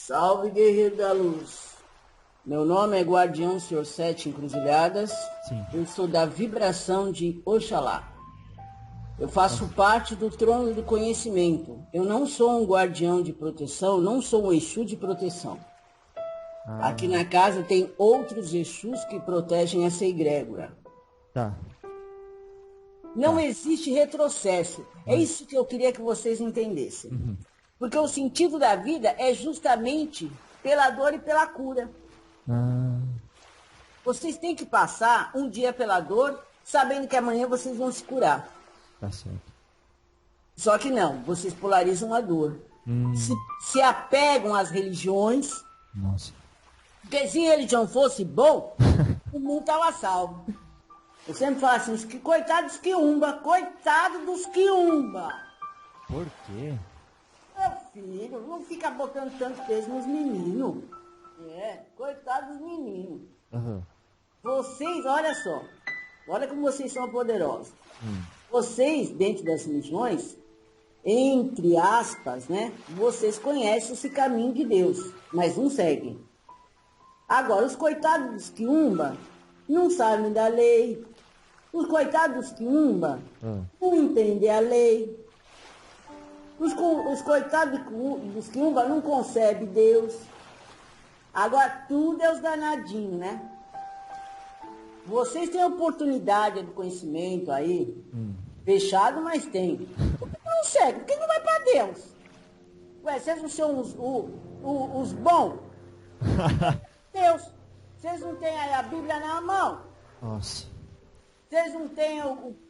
Salve, guerreiro da luz. Meu nome é Guardião Senhor Sete Encruzilhadas. Sim. Eu sou da vibração de Oxalá. Eu faço parte do trono do conhecimento. Eu não sou um guardião de proteção, não sou um Exu de proteção. Aqui na casa tem outros Exus que protegem essa egrégora. Tá. Não existe retrocesso. É isso que eu queria que vocês entendessem. Porque o sentido da vida é justamente pela dor e pela cura. Vocês têm que passar um dia pela dor, sabendo que amanhã vocês vão se curar. Tá certo. Só que não, vocês polarizam a dor. Se apegam às religiões. Nossa. Porque se religião fosse bom, o mundo estava salvo. Eu sempre falo assim, que coitado dos quiumba, coitado dos quiumba. Por quê? Meu filho, não fica botando tanto peso nos meninos. Coitado dos meninos. Vocês, olha só, olha como vocês são poderosos. Vocês, dentro das religiões, entre aspas, né, vocês conhecem esse caminho de Deus, mas não seguem. Agora, os coitados dos quiumba não sabem da lei. Os coitados dos quiumba não entendem a lei. Os coitados dos quiumba não concebem Deus. Agora, tudo é os danadinhos, né? Vocês têm oportunidade de conhecimento aí, fechado, mas tem. Por que não segue? Por que não vai para Deus? Ué, vocês não são os bons? Deus, vocês não têm aí a Bíblia na mão? Nossa. Vocês não têm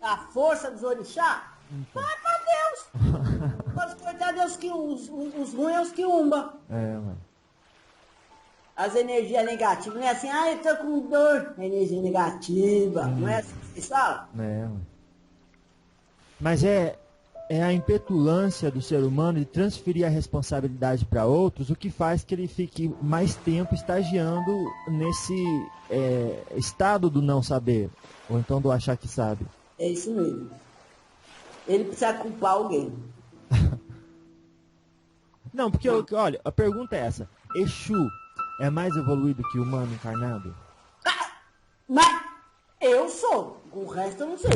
a força dos orixás? Vai para Deus. Mas coitados, os ruins é os quiumba. Mano. As energias negativas, não é assim, eu tô com dor, energia negativa, não é assim que vocês falam? Mano. Mas é a impetulância do ser humano de transferir a responsabilidade para outros, o que faz que ele fique mais tempo estagiando nesse estado do não saber, ou então do achar que sabe. É isso mesmo. Ele precisa culpar alguém. Não, porque, olha, a pergunta é essa. Exu é mais evoluído que o humano encarnado? Mas eu sou, o resto eu não sei.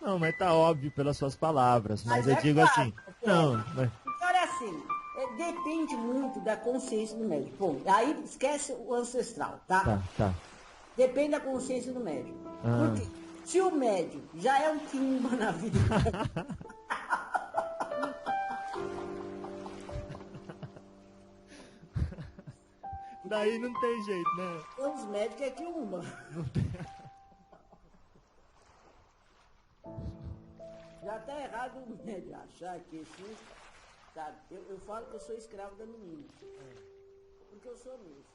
Não, mas tá óbvio pelas suas palavras, mas eu digo claro, assim, não, mas... Porque olha assim, depende muito da consciência do médium. Bom, aí esquece o ancestral, tá? Tá. Depende da consciência do médium. Porque se o médium já é um quimba na vida... Daí não tem jeito, né? Os médicos é quiumba. Não tem... Já tá errado o médium achar que Exu, sabe? Eu falo que eu sou escravo da menina. Porque eu sou mesmo.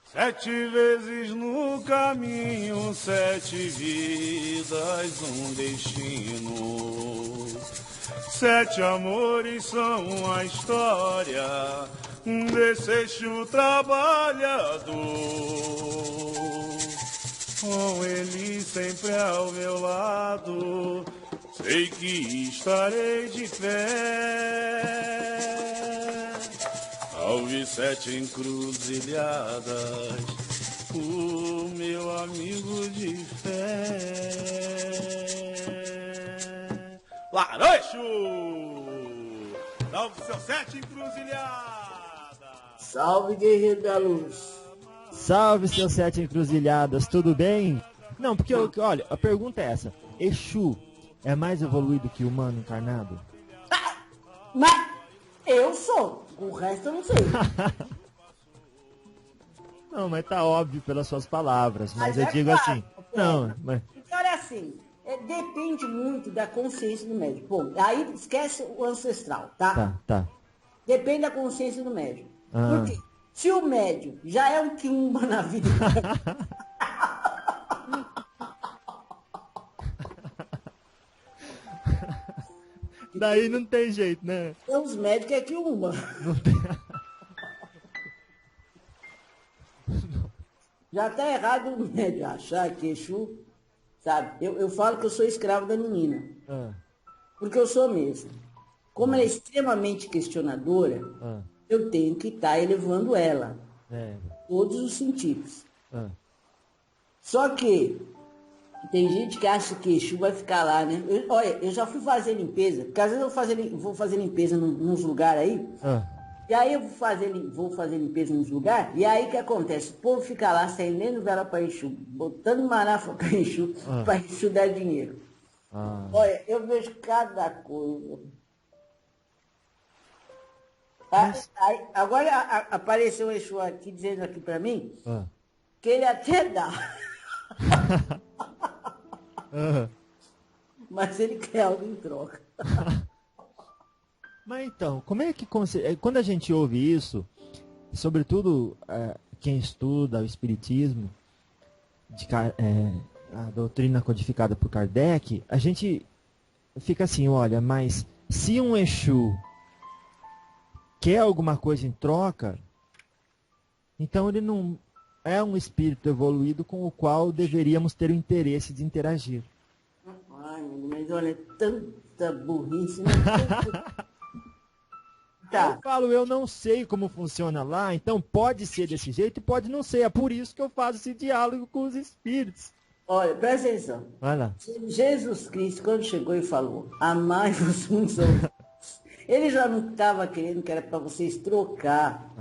7 vezes no caminho, 7 vidas, um destino. 7 amores são a história desse Exu trabalhador. Com ele sempre ao meu lado, sei que estarei de pé. Salve 7 encruzilhadas, o meu amigo de fé. Laranjo! Salve seu 7 encruzilhadas! Salve, guerreiro da luz! Salve seus 7 encruzilhadas, tudo bem? Não, porque, olha, a pergunta é essa. Exu é mais evoluído que o humano encarnado? Mas eu sou, o resto eu não sei. Não, mas tá óbvio pelas suas palavras, mas eu é digo claro, assim, não, mas... Porque olha assim, depende muito da consciência do médium. Bom, aí esquece o ancestral, tá? Tá. Depende da consciência do médium. Por quê? Se o médium já é um quiumba na vida... Daí não tem jeito, né? Os médicos é quiumba. Não tem... Já tá errado o médium achar que Exu, sabe? Eu falo que eu sou escravo da menina. Porque eu sou mesmo. Como ela é extremamente questionadora, eu tenho que estar elevando ela. Todos os sentidos. Só que tem gente que acha que Exu vai ficar lá, né? Olha, eu já fui fazer limpeza, porque às vezes eu vou fazer limpeza nos lugares aí, e aí eu vou fazer limpeza nos lugares, e aí o que acontece? O povo fica lá, acendendo vela para Exu, botando marafa para Exu dar dinheiro. Olha, eu vejo cada coisa. Agora apareceu o Exu aqui, dizendo aqui para mim, que ele até dá. Mas ele quer algo em troca. Mas então, como é que quando a gente ouve isso, sobretudo quem estuda o Espiritismo, a doutrina codificada por Kardec, a gente fica assim, olha, mas se um Exu quer alguma coisa em troca, então ele não é um espírito evoluído com o qual deveríamos ter o interesse de interagir. Ai, mas olha, tanta burrice. Tá. Eu falo, eu não sei como funciona lá, então pode ser desse jeito e pode não ser. É por isso que eu faço esse diálogo com os espíritos. Olha, presta atenção. Vai lá. Jesus Cristo, quando chegou e falou, amai-vos uns aos outros, ele já não estava querendo que era para vocês trocar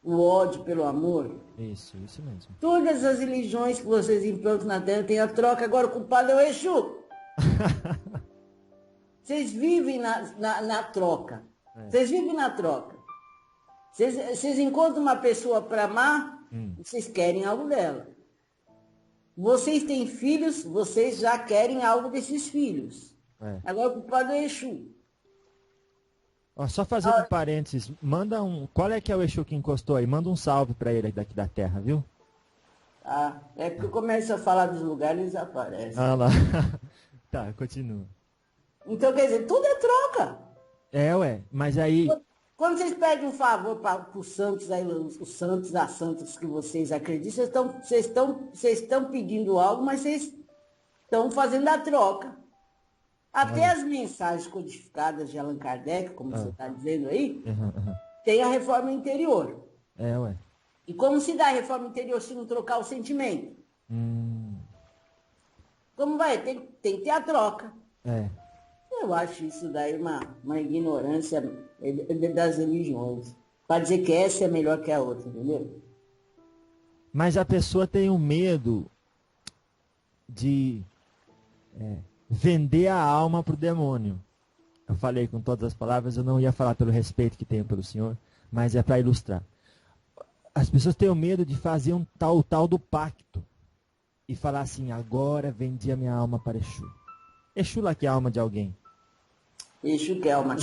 o ódio pelo amor. Isso mesmo. Todas as religiões que vocês implantam na Terra têm a troca, agora o culpado é o Exu. Vocês vivem na troca. Vocês vivem na troca. Vocês encontram uma pessoa para amar, vocês querem algo dela. Vocês têm filhos, vocês já querem algo desses filhos. Agora o culpado é o Exu. Só fazendo um parênteses, manda qual é que é o Exu que encostou aí? Manda um salve para ele daqui da terra, viu? É porque eu começo a falar dos lugares, eles aparecem. Lá. Tá, continua. Então, quer dizer, tudo é troca. Mas aí... Quando vocês pedem um favor para os santos, aí, os santos, as santas que vocês acreditam, vocês estão pedindo algo, mas vocês estão fazendo a troca. Até as mensagens codificadas de Allan Kardec, como você está dizendo aí, tem a reforma interior. E como se dá a reforma interior se não trocar o sentimento? Como vai? Tem que ter a troca. Eu acho isso daí uma ignorância das religiões. Para dizer que essa é melhor que a outra, entendeu? Mas a pessoa tem um medo de vender a alma para o demônio. Eu falei com todas as palavras, eu não ia falar pelo respeito que tenho pelo Senhor, mas é para ilustrar. As pessoas têm o medo de fazer o tal do pacto e falar assim, agora vendi a minha alma para Exu. Exu lá que é a alma de alguém. Exu que é alma.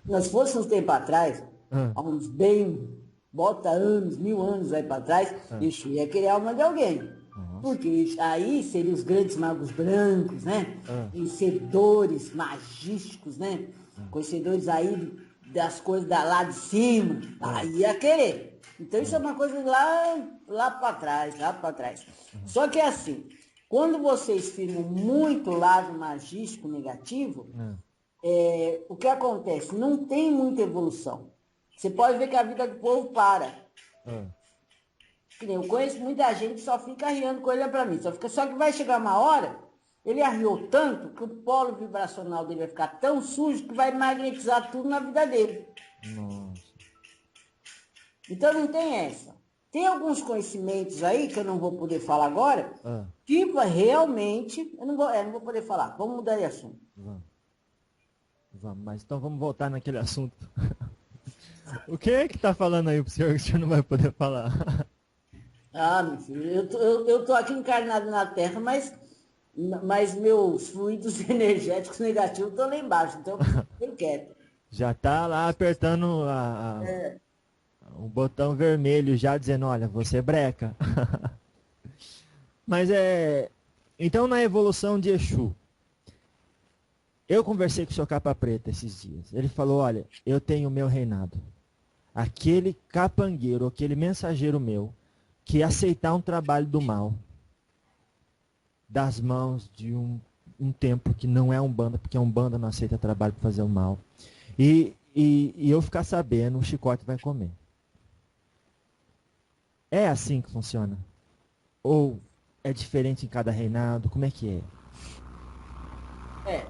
Nós fôssemos um tempo atrás, há uns bota anos, 1000 anos aí para trás, Exu ia querer a alma de alguém. Porque aí seriam os grandes magos brancos, né? Conhecedores magísticos, né? Conhecedores aí das coisas lá de cima. Aí ia querer. Então isso é uma coisa lá para trás. Só que é assim, quando vocês firmam muito lado magístico negativo, o que acontece? Não tem muita evolução. Você pode ver que a vida do povo para. Eu conheço muita gente que só fica arriando coisa para mim. Só que vai chegar uma hora, ele arriou tanto que o polo vibracional dele vai ficar tão sujo que vai magnetizar tudo na vida dele. Nossa. Então não tem essa. Tem alguns conhecimentos aí, que eu não vou poder falar agora, que realmente... Eu não vou poder falar. Vamos mudar de assunto. Vamos, mas então vamos voltar naquele assunto. O que é que tá falando aí pro senhor que o senhor não vai poder falar? Meu filho, eu tô aqui encarnado na Terra, mas meus fluidos energéticos negativos estão lá embaixo, então eu quero. Já tá lá apertando o botão vermelho, já dizendo, olha, você breca. Mas então na evolução de Exu, eu conversei com o senhor Capa Preta esses dias. Ele falou, olha, eu tenho o meu reinado. Aquele capangueiro, aquele mensageiro meu, que aceitar um trabalho do mal das mãos de um um tempo que não é Umbanda, porque a Umbanda não aceita trabalho para fazer o mal, e eu ficar sabendo, o chicote vai comer. É assim que funciona? Ou é diferente em cada reinado? Como é que é? É,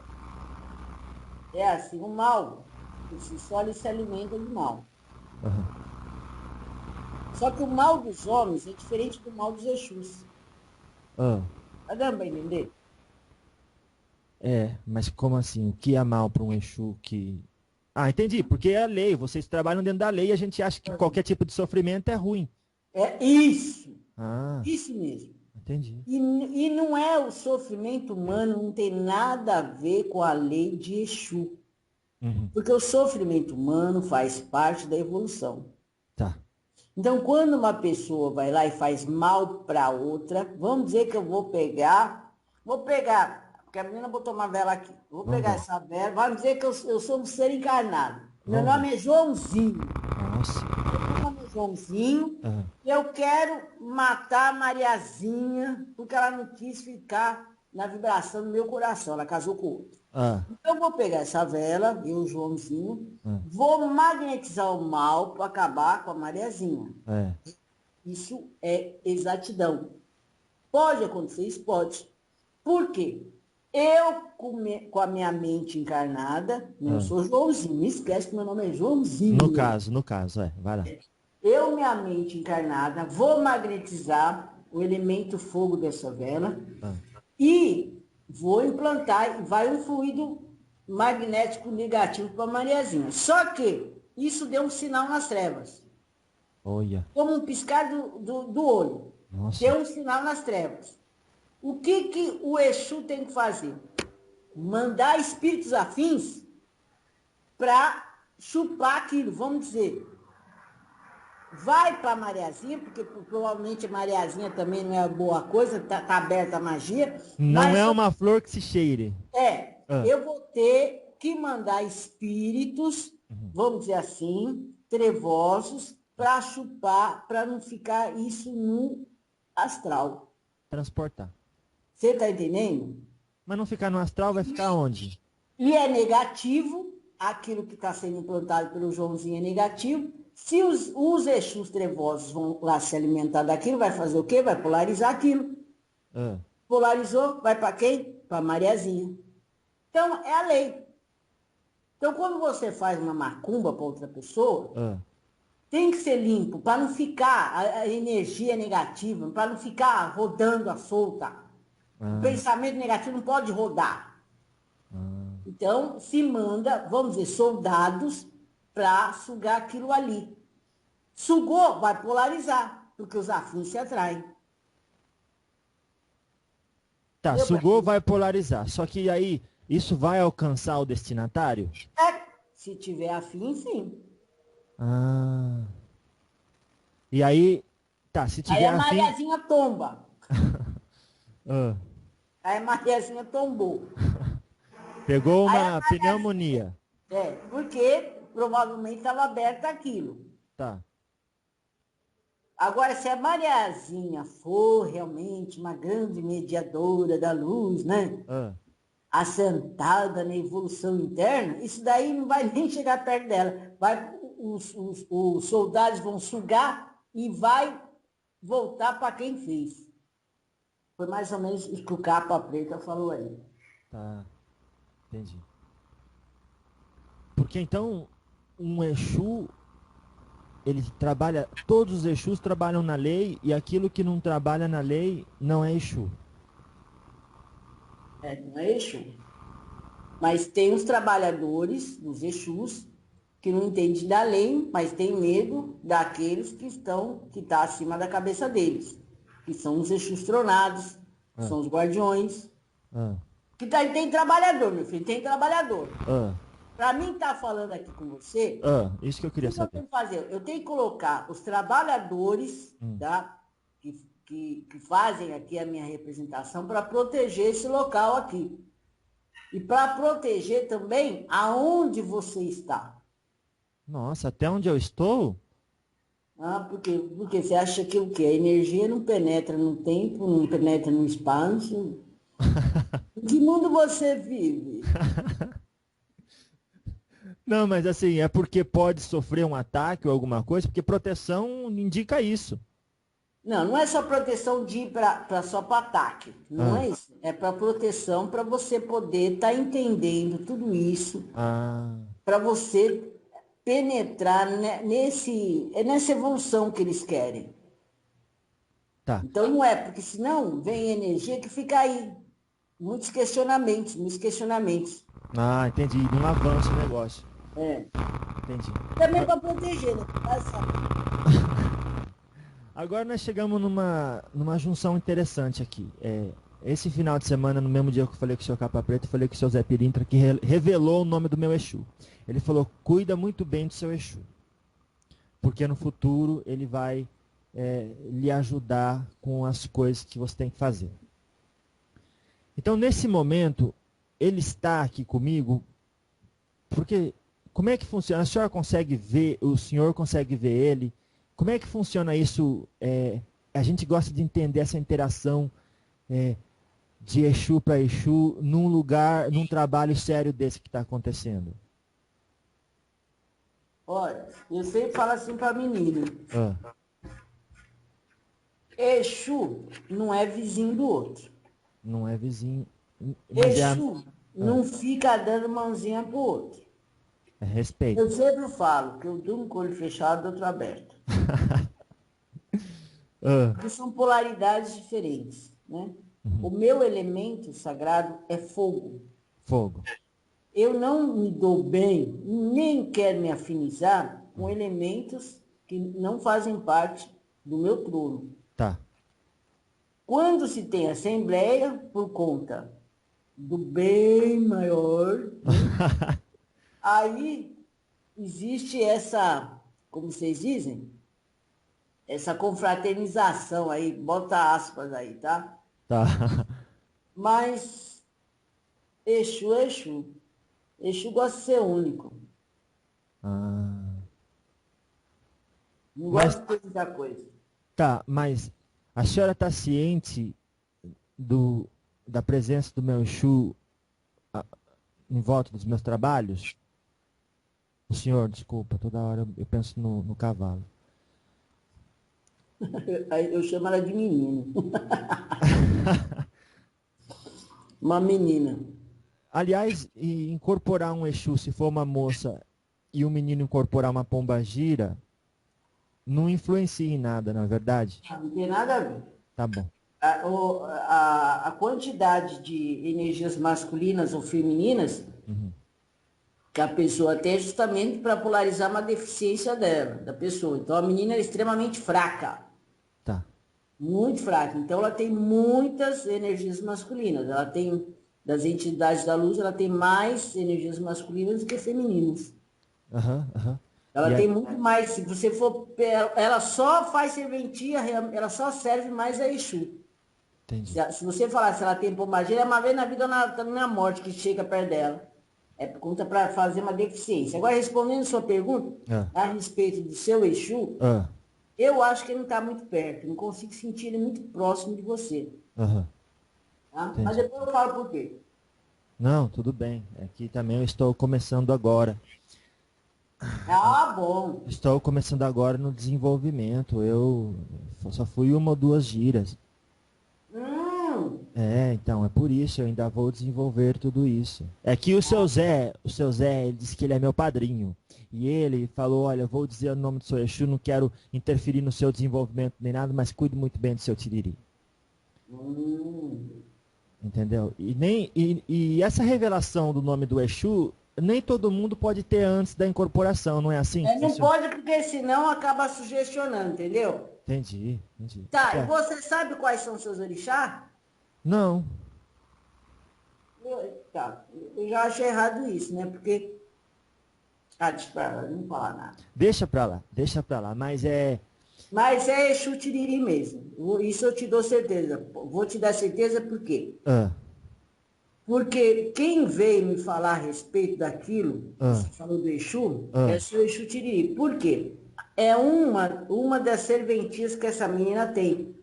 é assim, o mal, por si só, ele se alimenta de mal. Aham. Só que o mal dos homens é diferente do mal dos Exus. Ah, Tá dando para entender? mas como assim? O que é mal para um Exu que... Ah, entendi, porque é a lei, vocês trabalham dentro da lei e a gente acha que qualquer tipo de sofrimento é ruim. É isso, Ah, isso mesmo. entendi. E não é o sofrimento humano, não tem nada a ver com a lei de Exu. Uhum. Porque o sofrimento humano faz parte da evolução. Tá. Então, quando uma pessoa vai lá e faz mal para outra, vamos dizer que eu vou pegar, porque a menina botou uma vela aqui, vou Vamos pegar ver. essa vela, vamos dizer que eu sou um ser encarnado. Meu Vamos nome ver. é Joãozinho. Nossa. Meu nome é Joãozinho. Aham. E eu quero matar a Mariazinha, porque ela não quis ficar na vibração do meu coração, ela casou com outro. Ah, Então, eu vou pegar essa vela, eu, Joãozinho, ah, vou magnetizar o mal para acabar com a Mariazinha. é. Isso é exatidão. Pode acontecer isso? Pode. Por quê? Eu, com a minha mente encarnada, eu Ah. sou Joãozinho, não esquece que meu nome é Joãozinho. No caso, vai lá. Eu, minha mente encarnada, vou magnetizar o elemento fogo dessa vela Ah. e vou implantar, vai um fluido magnético negativo para a Mariazinha. Só que isso deu um sinal nas trevas, Olha. como um piscar do olho. Nossa. Deu um sinal nas trevas. O que o Exu tem que fazer? Mandar espíritos afins para chupar aquilo, vamos dizer. Vai para a Mariazinha, porque provavelmente a Mariazinha também não é boa coisa, tá aberta a magia. Não Mas é uma flor que se cheire. Ah. eu vou ter que mandar espíritos, vamos dizer assim, trevosos, para chupar, para não ficar isso no astral. Transportar. Você está entendendo? Mas não ficar no astral, vai ficar onde? E é negativo, aquilo que está sendo implantado pelo Joãozinho é negativo. Se os Exus trevosos vão lá se alimentar daquilo, vai fazer o quê? Vai polarizar aquilo. Ah. Polarizou, vai para quem? Para Mariazinha. Então, é a lei. Então, quando você faz uma macumba para outra pessoa, Ah. tem que ser limpo, para não ficar a energia negativa, para não ficar rodando à solta. O pensamento negativo não pode rodar. Então, se manda, vamos dizer, soldados para sugar aquilo ali. Sugou, vai polarizar, porque os afins se atraem. Tá, sugou, vai polarizar. Só que aí, isso vai alcançar o destinatário? Se tiver afim, sim. Ah. E aí, tá, se tiver Aí a afim... Mariazinha tomba. Ah. Aí a Mariazinha tombou. Pegou uma pneumonia. Porque provavelmente estava aberto aquilo. Tá. Agora, se a Mariazinha for realmente uma grande mediadora da luz, né? Assentada na evolução interna, isso daí não vai nem chegar perto dela. Os soldados vão sugar e vai voltar para quem fez. Foi mais ou menos isso que o Capa Preta falou aí. Tá. Entendi. Porque então, um Exu, ele trabalha, todos os Exus trabalham na lei e aquilo que não trabalha na lei não é Exu. Não é Exu. Mas tem os trabalhadores dos Exus que não entendem da lei, mas tem medo daqueles que está acima da cabeça deles. Que são os Exus tronados, são os guardiões. Que tem trabalhador, meu filho, tem trabalhador. Para mim estar falando aqui com você, isso que eu queria saber. Eu tenho que fazer? Eu tenho que colocar os trabalhadores tá, que fazem aqui a minha representação para proteger esse local aqui. E para proteger também aonde você está. Nossa, até onde eu estou? Porque você acha que o quê? A energia não penetra no tempo, não penetra no espaço. Em que mundo você vive? Não, mas assim, é porque pode sofrer um ataque ou alguma coisa, porque proteção indica isso. Não, não é só proteção de ir para só para ataque. Não Ah, é isso. É para proteção para você poder estar entendendo tudo isso, ah, para você penetrar nessa evolução que eles querem. tá. Então não é, porque senão vem energia que fica aí. Muitos questionamentos, muitos questionamentos. Ah, entendi. Não avança o negócio. É. Entendi. Também para proteger, né? Agora nós chegamos numa junção interessante aqui. Esse final de semana, no mesmo dia que eu falei com o seu Capa Preta, eu falei com o seu Zé Pirintra, que revelou o nome do meu Exu. Ele falou, cuida muito bem do seu Exu. Porque no futuro ele vai lhe ajudar com as coisas que você tem que fazer. Então, nesse momento, ele está aqui comigo, porque como é que funciona? A senhora consegue ver, o senhor consegue ver ele? Como é que funciona isso? A gente gosta de entender essa interação de Exu para Exu num lugar, num trabalho sério desse que está acontecendo. Olha, eu sempre falo assim para menina. Ah, Exu não é vizinho do outro. não é vizinho, mas Exu não fica dando mãozinha pro outro. é Eu respeito. sempre falo que eu durmo com o olho fechado e outro aberto. Ah, Porque são polaridades diferentes, né? O meu elemento sagrado é fogo. fogo. Eu não me dou bem, nem quero me afinizar com elementos que não fazem parte do meu trono. Tá. Quando se tem assembleia, por conta do bem maior, né? Aí existe essa, como vocês dizem, essa confraternização aí, bota aspas aí, tá? Tá. Mas Exu é Exu. Exu gosta de ser único. Ah, Não mas gosta de ter muita coisa. tá, mas a senhora está ciente do, da presença do meu Exu em volta dos meus trabalhos? O senhor, desculpa, toda hora eu penso no cavalo. Aí eu chamo ela de menino. Uma menina. Aliás, incorporar um Exu, se for uma moça, e um menino incorporar uma pombagira, não influencia em nada, não é verdade? Não tem nada a ver. Tá bom. A quantidade de energias masculinas ou femininas que a pessoa tem é justamente para polarizar uma deficiência dela, da pessoa. Então a menina é extremamente fraca, Tá. muito fraca. Então ela tem muitas energias masculinas. Ela tem, das entidades da luz, ela tem mais energias masculinas do que femininas. Aham, aham. Ela E tem aí? muito mais, se você for, ela só faz serventia, ela só serve mais a Exu. Entendi. Se você falar se ela tem pombagira, é uma vez na vida ou na morte que chega perto dela. É por conta para fazer uma deficiência. Agora, respondendo a sua pergunta Ah, a respeito do seu Exu, ah, eu acho que ele não está muito perto. Não consigo sentir ele muito próximo de você. aham. Tá? Mas Entendi. depois eu falo por quê. Não, tudo bem. Aqui também eu estou começando agora. Ah, bom. Estou começando agora no desenvolvimento. Eu só fui uma ou duas giras. Então, é por isso, eu ainda vou desenvolver tudo isso. É que o seu Zé, ele disse que ele é meu padrinho. E ele falou, olha, eu vou dizer o nome do seu Exu, não quero interferir no seu desenvolvimento nem nada, mas cuide muito bem do seu Tiriri. Entendeu? E essa revelação do nome do Exu, nem todo mundo pode ter antes da incorporação, não é assim que Não funciona? pode, porque senão acaba sugestionando, entendeu? Entendi, entendi. Tá, e É. você sabe quais são seus orixás? Não. Eu já acho errado isso, né? Porque. Ah, deixa pra lá, não falar nada. Deixa pra lá, mas é... Mas é Exu Tiriri mesmo. Isso eu te dou certeza. Vou te dar certeza por quê? Ah, Porque quem veio me falar a respeito daquilo, Ah. você falou do Exu, Ah. é o seu Exu Tiriri. Por quê? É uma das serventias que essa menina tem.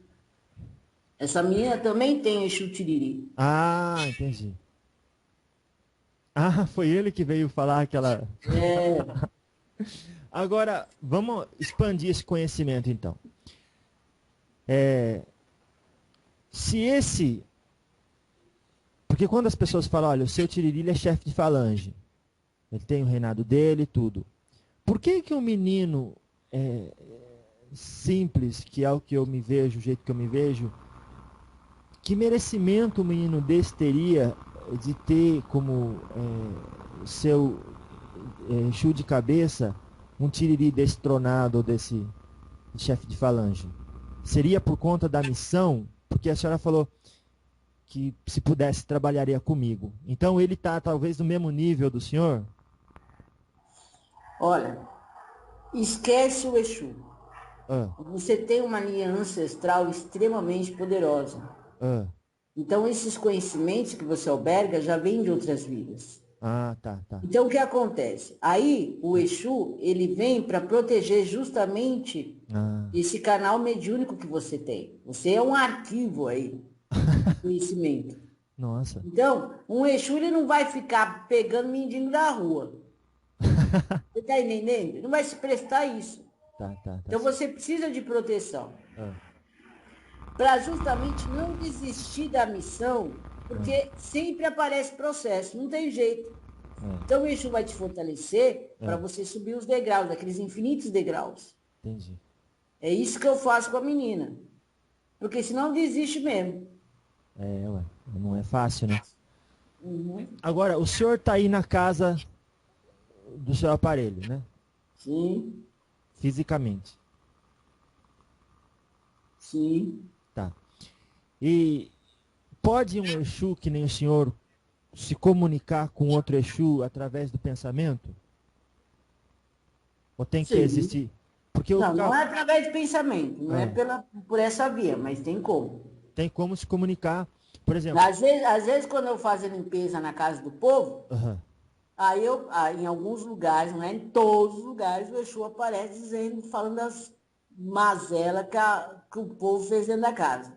Essa menina também tem Exu Tiriri. Ah, entendi. Ah, foi ele que veio falar aquela... É, Agora, vamos expandir esse conhecimento, então. Se esse... Porque quando as pessoas falam, olha, o seu Tiriri ele é chefe de falange, ele tem o reinado dele e tudo. Por que que um menino simples, que é o que eu me vejo, o jeito que eu me vejo, que merecimento um menino desse teria de ter como seu Exu de cabeça um Tiriri destronado ou desse chefe de falange? Seria por conta da missão? Porque a senhora falou que se pudesse trabalharia comigo. Então ele está talvez no mesmo nível do senhor? olha, esquece o Exu. Ah, Você tem uma linha ancestral extremamente poderosa. ah, Então, esses conhecimentos que você alberga já vêm de outras vidas. tá. Então, o que acontece? Aí, o Exu, ele vem para proteger justamente Ah, esse canal mediúnico que você tem. Você é um arquivo aí, de conhecimento. nossa. Então, um Exu, ele não vai ficar pegando mendigo da rua. Você está entendendo? Ele não vai se prestar a isso. Tá. Então, você precisa de proteção. Ah, Para justamente não desistir da missão, porque sempre aparece processo, não tem jeito. Então, isso vai te fortalecer para você subir os degraus, aqueles infinitos degraus. entendi. É isso que eu faço com a menina. Porque senão desiste mesmo. Ué, não é fácil, né? Uhum. Agora, o senhor está aí na casa do seu aparelho, né? Sim, Fisicamente. sim. Tá. E pode um Exu, que nem o senhor, se comunicar com outro Exu através do pensamento? Ou tem que Sim. existir? Porque Não, não é através de pensamento, não é por essa via, mas tem como. tem como se comunicar. Por exemplo. Às vezes, quando eu faço a limpeza na casa do povo, Aham. aí em alguns lugares, não é em todos os lugares, o Exu aparece dizendo, falando das mazelas que o povo fez dentro da casa.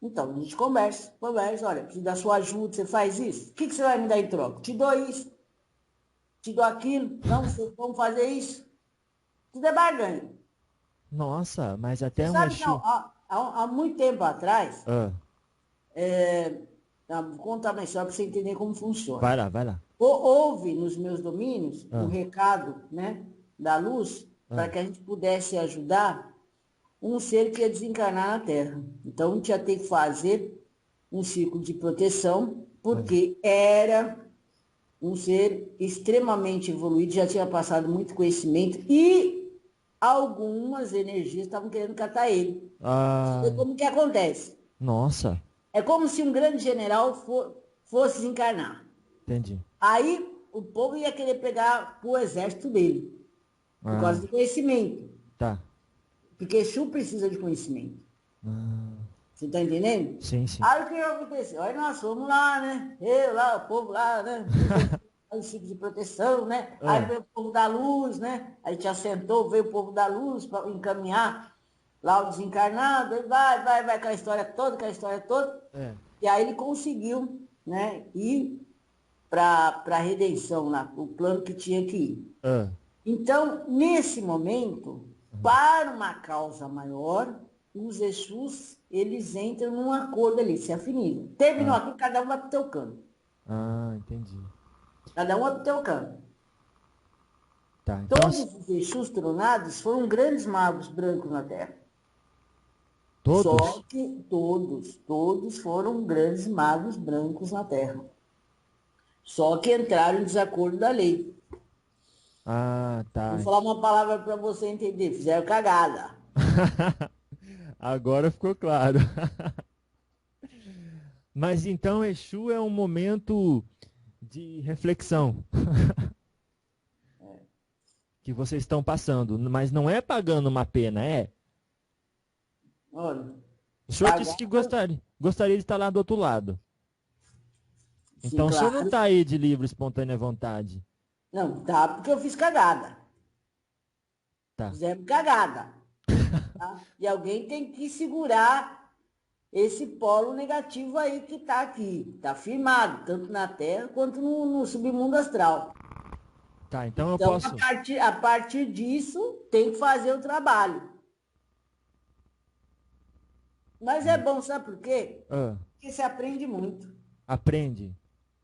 Então, a gente conversa, olha, preciso da sua ajuda, você faz isso? O que você vai me dar em troca? Te dou isso, te dou aquilo, vamos fazer isso. Tudo é barganha. Nossa, mas Você até um sabe que Exu. há muito tempo atrás, Ah, vou contar uma história para você entender como funciona. vai lá. Houve nos meus domínios um Ah. recado, né, da luz para que a gente pudesse ajudar um ser que ia desencarnar na Terra. Então, a gente ia ter que fazer um ciclo de proteção, porque era um ser extremamente evoluído, já tinha passado muito conhecimento e algumas energias estavam querendo catar ele. E como que acontece? Nossa, É como se um grande general fosse desencarnar. entendi. Aí o povo ia querer pegar o exército dele, por causa do conhecimento. Tá. Porque Exu precisa de conhecimento. Você está entendendo? Sim. Aí o que aconteceu? Aí nós fomos lá, né? Eu lá, o povo lá, né? O ciclo de proteção, né? Aí veio o povo da luz, né? A gente assentou, veio o povo da luz para encaminhar lá o desencarnado. Ele vai com a história toda, E aí ele conseguiu, né? Ir para a redenção lá, o plano que tinha que ir. Então, nesse momento, para uma causa maior, os Exus, eles entram num acordo ali, se afinizam. Terminou aqui, cada um vai para o teu canto. Entendi. Cada um vai para o teu canto. Tá, então, Todos os Exus tronados foram grandes magos brancos na Terra. todos? Só que todos foram grandes magos brancos na Terra. Só que entraram em desacordo da lei. Tá. Vou falar uma palavra para você entender. Fizeram cagada. Agora ficou claro. Mas então Exu é um momento de reflexão que vocês estão passando, mas não é pagando uma pena, é? Olha, O senhor disse que gostaria de estar lá do outro lado. sim, Então o senhor não claro. está aí de livre, espontânea vontade. Não, tá, porque eu fiz cagada. Tá. Fizemos cagada. Tá? E alguém tem que segurar esse polo negativo aí que está aqui. Está firmado, tanto na Terra quanto no submundo astral. Tá, então eu Então, posso... a partir disso, tem que fazer o trabalho. Mas é bom, sabe por quê? Ah, Porque você aprende muito. aprende.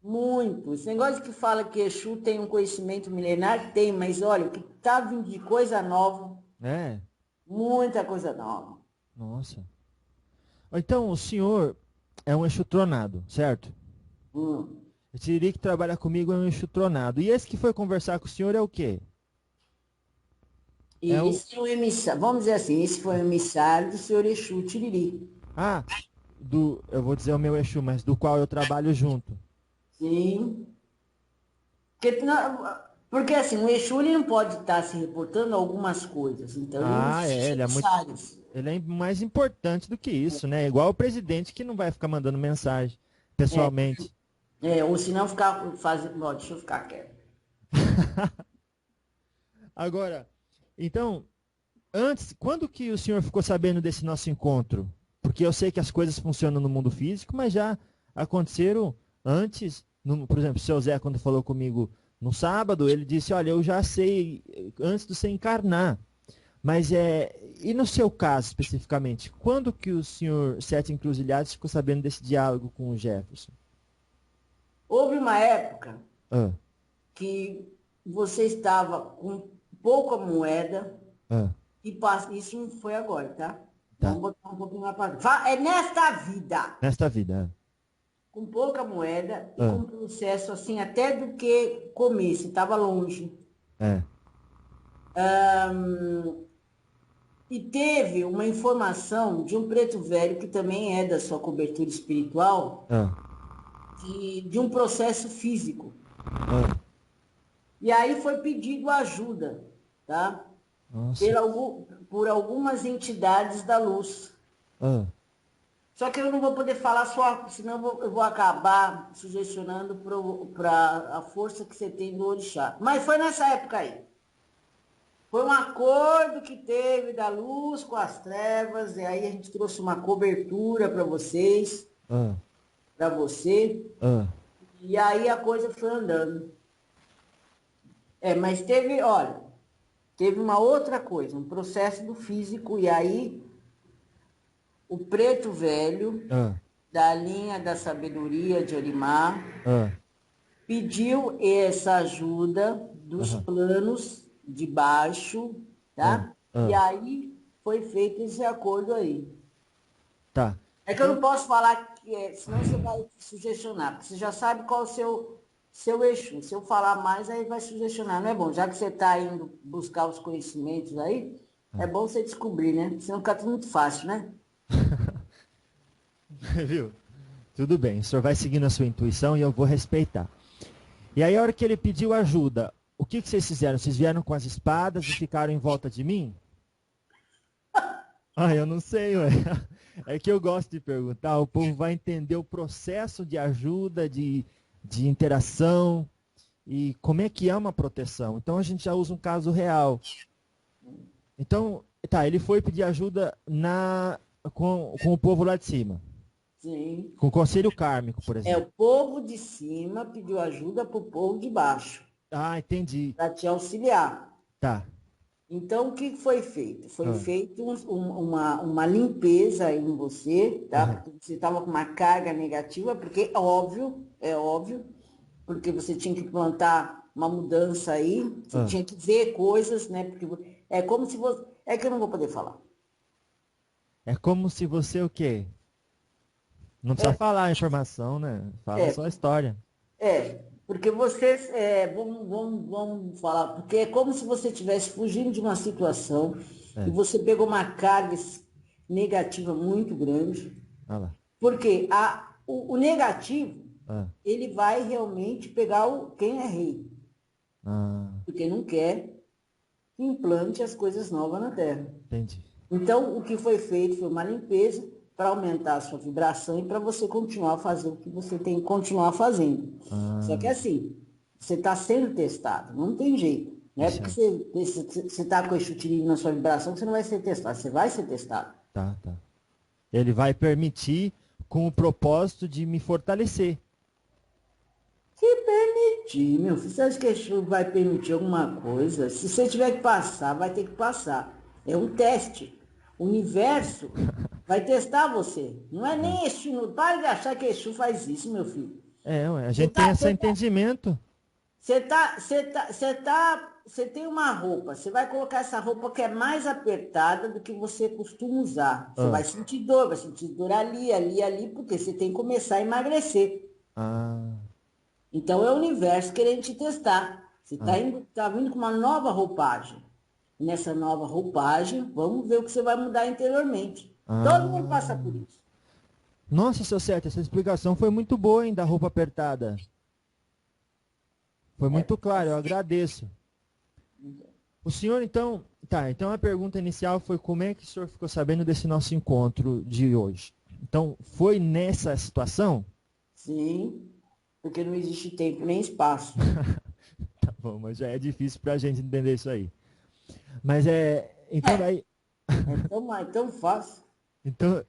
Muito. Esse negócio que fala que Exu tem um conhecimento milenar, tem, mas olha, o que está vindo de coisa nova, É? muita coisa nova. Nossa. Então, o senhor é um Exu tronado, certo? Hum. O Tiriri que trabalha comigo é um Exu tronado. E esse que foi conversar com o senhor é o quê? É E o... esse é o emissário, vamos dizer assim, esse foi o emissário do senhor Exu Tiriri. Ah, eu vou dizer o meu Exu, mas do qual eu trabalho junto. Sim. Porque assim, o Exu ele não pode estar se reportando a algumas coisas. Então, ele não Ah, existe ele é muito... emissários. Ele é mais importante do que isso, né? Igual o presidente que não vai ficar mandando mensagem É, pessoalmente. ou se não ficar fazendo. Bom, deixa eu ficar quieto. Agora, então, antes, quando que o senhor ficou sabendo desse nosso encontro? Porque eu sei que as coisas funcionam no mundo físico, mas já aconteceram antes. Por exemplo, o seu Zé, quando falou comigo no sábado, ele disse, olha, eu já sei antes de você encarnar. Mas e no seu caso especificamente, quando que o senhor Sete Encruzilhadas ficou sabendo desse diálogo com o Jefferson? Houve uma época Ah, que você estava com pouca moeda ah, e passa. Isso não foi agora, tá? tá. Vamos botar um pouquinho mais para frente. É nesta vida, Nesta vida. com pouca moeda e Ah, com processo assim, até do que comer, se estava longe. é. E teve uma informação de um preto velho, que também é da sua cobertura espiritual, Ah, de um processo físico. ah, E aí foi pedido ajuda, tá? nossa. Por algumas entidades da luz. Ah, Só que eu não vou poder falar só, senão eu vou acabar sugestionando para a força que você tem do orixá. Mas foi nessa época aí. Foi um acordo que teve da luz com as trevas, e aí a gente trouxe uma cobertura para vocês, ah, para você, ah. e aí a coisa foi andando. Mas teve uma outra coisa, um processo do físico, e aí o preto velho, Ah, da linha da sabedoria de Orimar, ah, pediu essa ajuda dos aham, planos de baixo, ah, tá? E ah. aí foi feito esse acordo aí. Tá. É que eu não posso falar, senão você vai sugestionar, porque você já sabe qual é o seu Exu. Se eu falar mais, aí vai sugestionar. Não é bom, já que você está indo buscar os conhecimentos aí, é bom você descobrir, né? Senão fica tudo muito fácil, né? Viu? Tudo bem, o senhor vai seguindo a sua intuição e eu vou respeitar. E aí, a hora que ele pediu ajuda, o que vocês fizeram? Vocês vieram com as espadas e ficaram em volta de mim? Ah, eu não sei, ué. É que eu gosto de perguntar, o povo vai entender o processo de ajuda, de interação e como é que é uma proteção. Então a gente já usa um caso real. Então, tá, ele foi pedir ajuda com o povo lá de cima. Sim. Com o Conselho Kármico, por O exemplo. povo de cima pediu ajuda para o povo de baixo, Ah, entendi. para te auxiliar. Tá. Então, o que foi feito? Foi Ah, feito uma limpeza em você, tá? aham, Porque você estava com uma carga negativa, porque é óbvio, porque você tinha que plantar uma mudança aí, você ah. tinha que ver coisas, né? Porque é como se você. É que eu não vou poder falar. É como se você o quê? Não precisa falar a informação, né? Fala É, só a história. porque vocês, vamos falar, porque é como se você estivesse fugindo de uma situação e É, você pegou uma carga negativa muito grande, olha lá. porque o negativo, Ah, ele vai realmente pegar quem é rei, ah, porque não quer que implante as coisas novas na Terra. entendi. Então, o que foi feito foi uma limpeza para aumentar a sua vibração e para você continuar a fazer o que você tem que continuar fazendo. Só que Ah, assim, você está sendo testado, não tem jeito. Não é porque certo. você está com esse utilismo na sua vibração que você não vai ser testado, você vai ser testado. Tá, tá. Ele vai permitir com o propósito de me fortalecer. Se permitir, meu filho. Você acha que Exu vai permitir alguma coisa? Se você tiver que passar, vai ter que passar. É um teste. O universo vai testar você. Não é nem Exu. Não para de achar que Exu faz isso, meu filho. A gente tem esse entendimento. Você tem uma roupa, você vai colocar essa roupa que é mais apertada do que você costuma usar. Você vai sentir dor ali, porque você tem que começar a emagrecer. Então é o universo querendo te testar. Você tá vindo com uma nova roupagem. Nessa nova roupagem, vamos ver o que você vai mudar interiormente. Todo mundo passa por isso. Nossa, seu Sérgio, essa explicação foi muito boa, hein, da roupa apertada. Foi muito claro, eu agradeço. O senhor, então a pergunta inicial foi como é que o senhor ficou sabendo desse nosso encontro de hoje? Então, foi nessa situação? Sim, porque não existe tempo nem espaço. Tá bom, mas já é difícil pra gente entender isso aí. Mas então daí... É tão fácil. Então...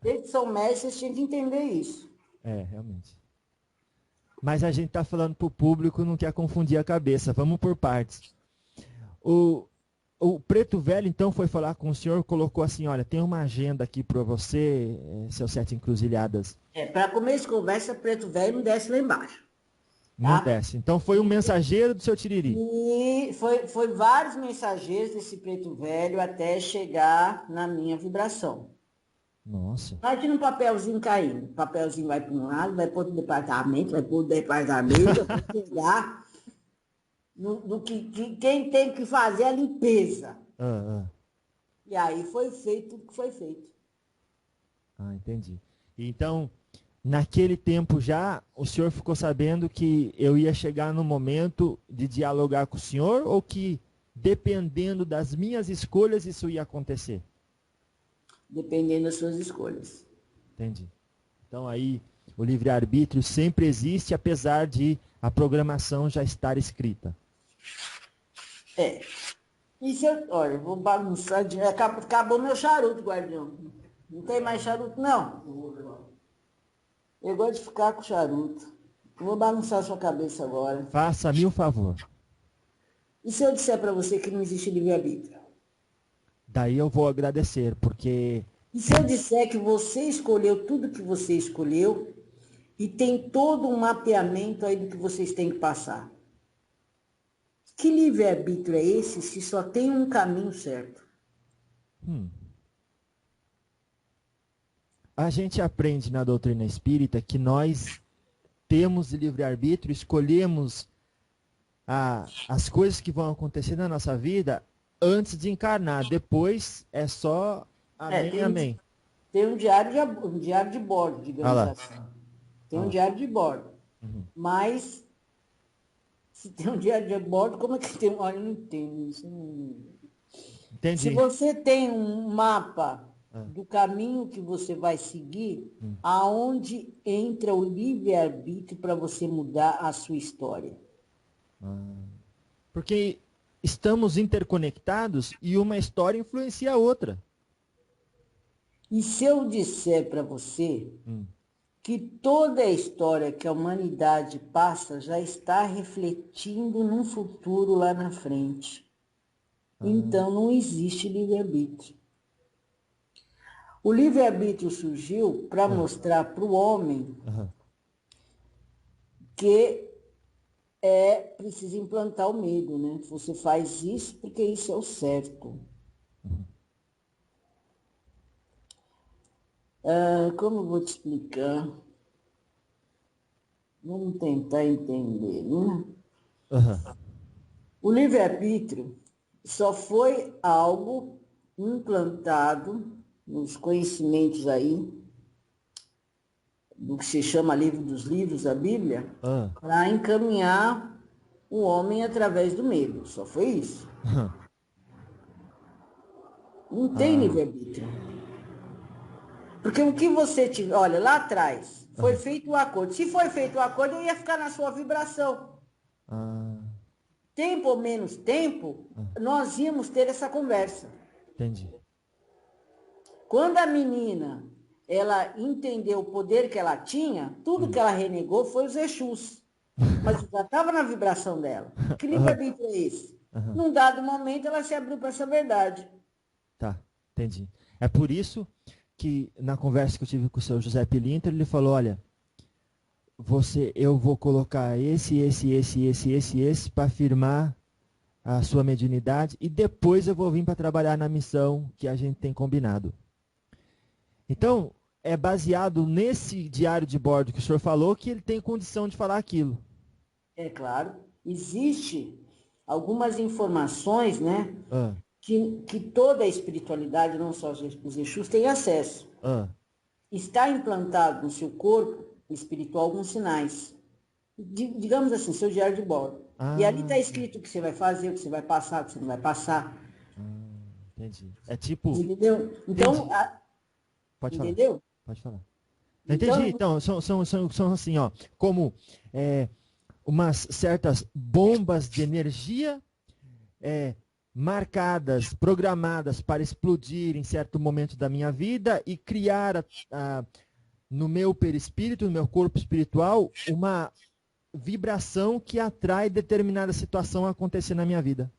Desde que são mestres, vocês tinham que entender isso. Realmente. Mas a gente está falando para o público, não quer confundir a cabeça. Vamos por partes. O Preto Velho, então, foi falar com o senhor, colocou assim, olha, tem uma agenda aqui para você, seu Sete Encruzilhadas. Para começo de conversa, Preto Velho não desce lá embaixo. Não desce. Então foi um mensageiro do seu Tiriri. E foi vários mensageiros desse Preto Velho até chegar na minha vibração. Nossa. Imagina um papelzinho caindo. O papelzinho vai para um lado, vai para outro departamento, vai para outro departamento, vai pegar no que quem tem que fazer a limpeza. E aí foi feito o que foi feito. Entendi. Então, naquele tempo já, o senhor ficou sabendo que eu ia chegar no momento de dialogar com o senhor ou que, dependendo das minhas escolhas, isso ia acontecer? Dependendo das suas escolhas. Entendi. Então aí o livre-arbítrio sempre existe, apesar de a programação já estar escrita. E se olha, eu vou bagunçar, acabou meu charuto, guardião. Não tem mais charuto, não. Eu gosto de ficar com charuto. Eu vou bagunçar sua cabeça agora. Faça-me o favor. E se eu disser para você que não existe livre-arbítrio? Daí eu vou agradecer, porque... E se eu disser que você escolheu tudo que você escolheu e tem todo um mapeamento aí do que vocês têm que passar? Que livre-arbítrio é esse se só tem um caminho certo? A gente aprende na doutrina espírita que nós temos livre-arbítrio, escolhemos as coisas que vão acontecer na nossa vida antes de encarnar. Depois é só amém, amém. Tem um diário de bordo, digamos assim. Tem um diário de bordo. Mas, se tem um diário de bordo, como é que tem? Olha, eu não entendo isso. Entendi. Se você tem um mapa do caminho que você vai seguir, aonde entra o livre-arbítrio para você mudar a sua história? Porque estamos interconectados e uma história influencia a outra. E se eu disser para você que toda a história que a humanidade passa já está refletindo num futuro lá na frente, então não existe livre-arbítrio. O livre-arbítrio surgiu para mostrar para o homem que é preciso implantar o medo, né? Você faz isso porque isso é o certo. Como eu vou te explicar? Vamos tentar entender, né? O livre-arbítrio só foi algo implantado nos conhecimentos aí, do que se chama livro dos livros, a Bíblia, para encaminhar o homem através do medo. Só foi isso. Não tem livre-arbítrio. Porque o que você tiver... Olha, lá atrás, foi feito o acordo. Se foi feito o acordo, eu ia ficar na sua vibração. Tempo ou menos tempo, nós íamos ter essa conversa. Entendi. Quando a menina ela entendeu o poder que ela tinha, tudo que ela renegou foi os Exus. Mas já estava na vibração dela. Que livre-arbítrio é esse? Num dado momento, ela se abriu para essa verdade. Tá, entendi. É por isso que na conversa que eu tive com o seu José Pilintra, ele falou, olha, eu vou colocar esse para afirmar a sua mediunidade e depois eu vou vir para trabalhar na missão que a gente tem combinado. Então, é baseado nesse diário de bordo que o senhor falou que ele tem condição de falar aquilo. É claro, existe algumas informações, né, que toda a espiritualidade, não só os Exus, tem acesso. Está implantado no seu corpo espiritual alguns sinais. Digamos assim, seu diário de bordo. E ali está escrito o que você vai fazer, o que você vai passar, o que você não vai passar. Entendi. É tipo... Entendeu? Então... Pode falar. Entendeu? Pode falar. Entendi. Então, são assim, ó, como umas certas bombas de energia marcadas, programadas para explodir em certo momento da minha vida e criar no meu perispírito, no meu corpo espiritual, uma vibração que atrai determinada situação a acontecer na minha vida.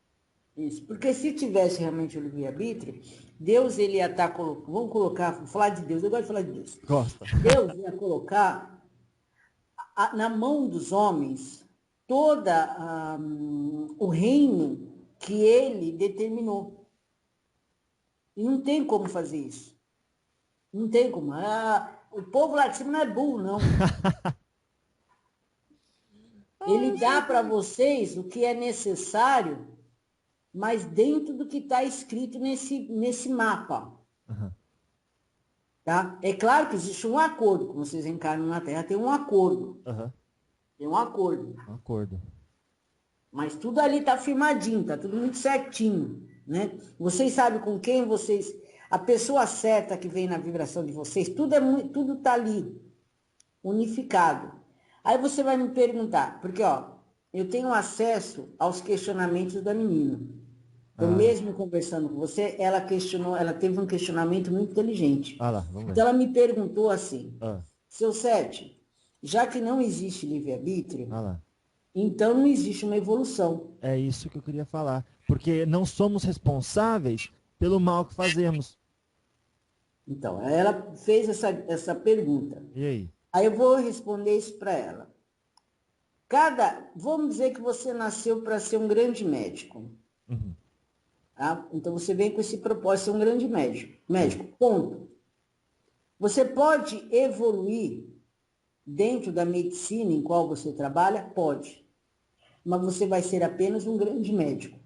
Isso, porque se tivesse realmente o livre-arbítrio, Deus ele ia estar colocando, vamos falar de Deus, eu gosto de falar de Deus. Gosta. Deus ia colocar na mão dos homens todo o reino que ele determinou. E não tem como fazer isso. Não tem como. O povo lá de cima não é burro, não. Ele dá para vocês o que é necessário, mas dentro do que está escrito nesse mapa. Tá? É claro que existe um acordo, como vocês encarnam na Terra, tem um acordo. Tem um acordo. Um acordo. Mas tudo ali está firmadinho, está tudo muito certinho. Né? Vocês sabem com quem vocês... A pessoa certa que vem na vibração de vocês, tudo está ali, unificado. Aí você vai me perguntar, porque eu tenho acesso aos questionamentos da menina. Eu mesmo conversando com você, ela teve um questionamento muito inteligente. Vamos ver. Então ela me perguntou assim, seu Sete, já que não existe livre-arbítrio, então não existe uma evolução. É isso que eu queria falar. Porque não somos responsáveis pelo mal que fazemos. Então, ela fez essa pergunta. E aí? Aí eu vou responder isso para ela. Vamos dizer que você nasceu para ser um grande médico. Tá? Então você vem com esse propósito, ser um grande médico, ponto. Você pode evoluir dentro da medicina em qual você trabalha? Pode. Mas você vai ser apenas um grande médico.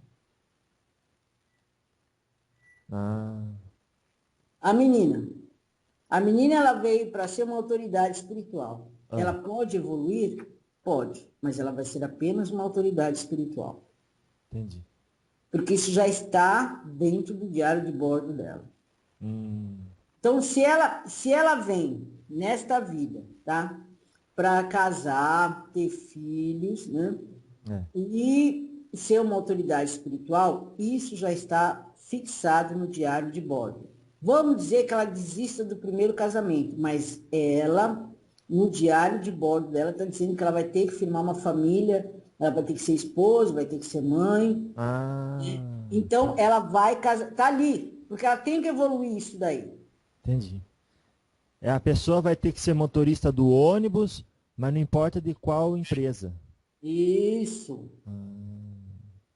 A menina ela veio para ser uma autoridade espiritual. Ela pode evoluir? Pode, mas ela vai ser apenas uma autoridade espiritual. Entendi. Porque isso já está dentro do diário de bordo dela. Então, se ela vem nesta vida, tá? Para casar, ter filhos, né? E ser uma autoridade espiritual, isso já está fixado no diário de bordo. Vamos dizer que ela desista do primeiro casamento, mas ela, no diário de bordo dela, está dizendo que ela vai ter que firmar uma família, ela vai ter que ser esposa, vai ter que ser mãe. Então, ela vai casar, está ali, porque ela tem que evoluir isso daí. Entendi. A pessoa vai ter que ser motorista do ônibus, mas não importa de qual empresa. Isso.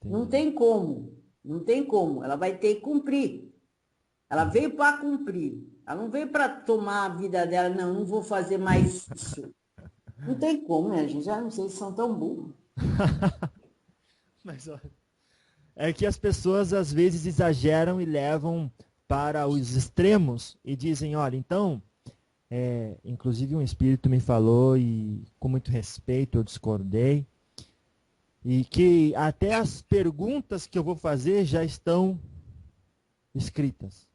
Não tem como. Não tem como. Ela vai ter que cumprir. Ela veio para cumprir. Ela não veio para tomar a vida dela. Não vou fazer mais isso. Não tem como, né, gente? Já não sei se são tão burros. Mas olha, é que as pessoas às vezes exageram e levam para os extremos e dizem, olha, então, inclusive um espírito me falou e com muito respeito eu discordei, e que até as perguntas que eu vou fazer já estão escritas.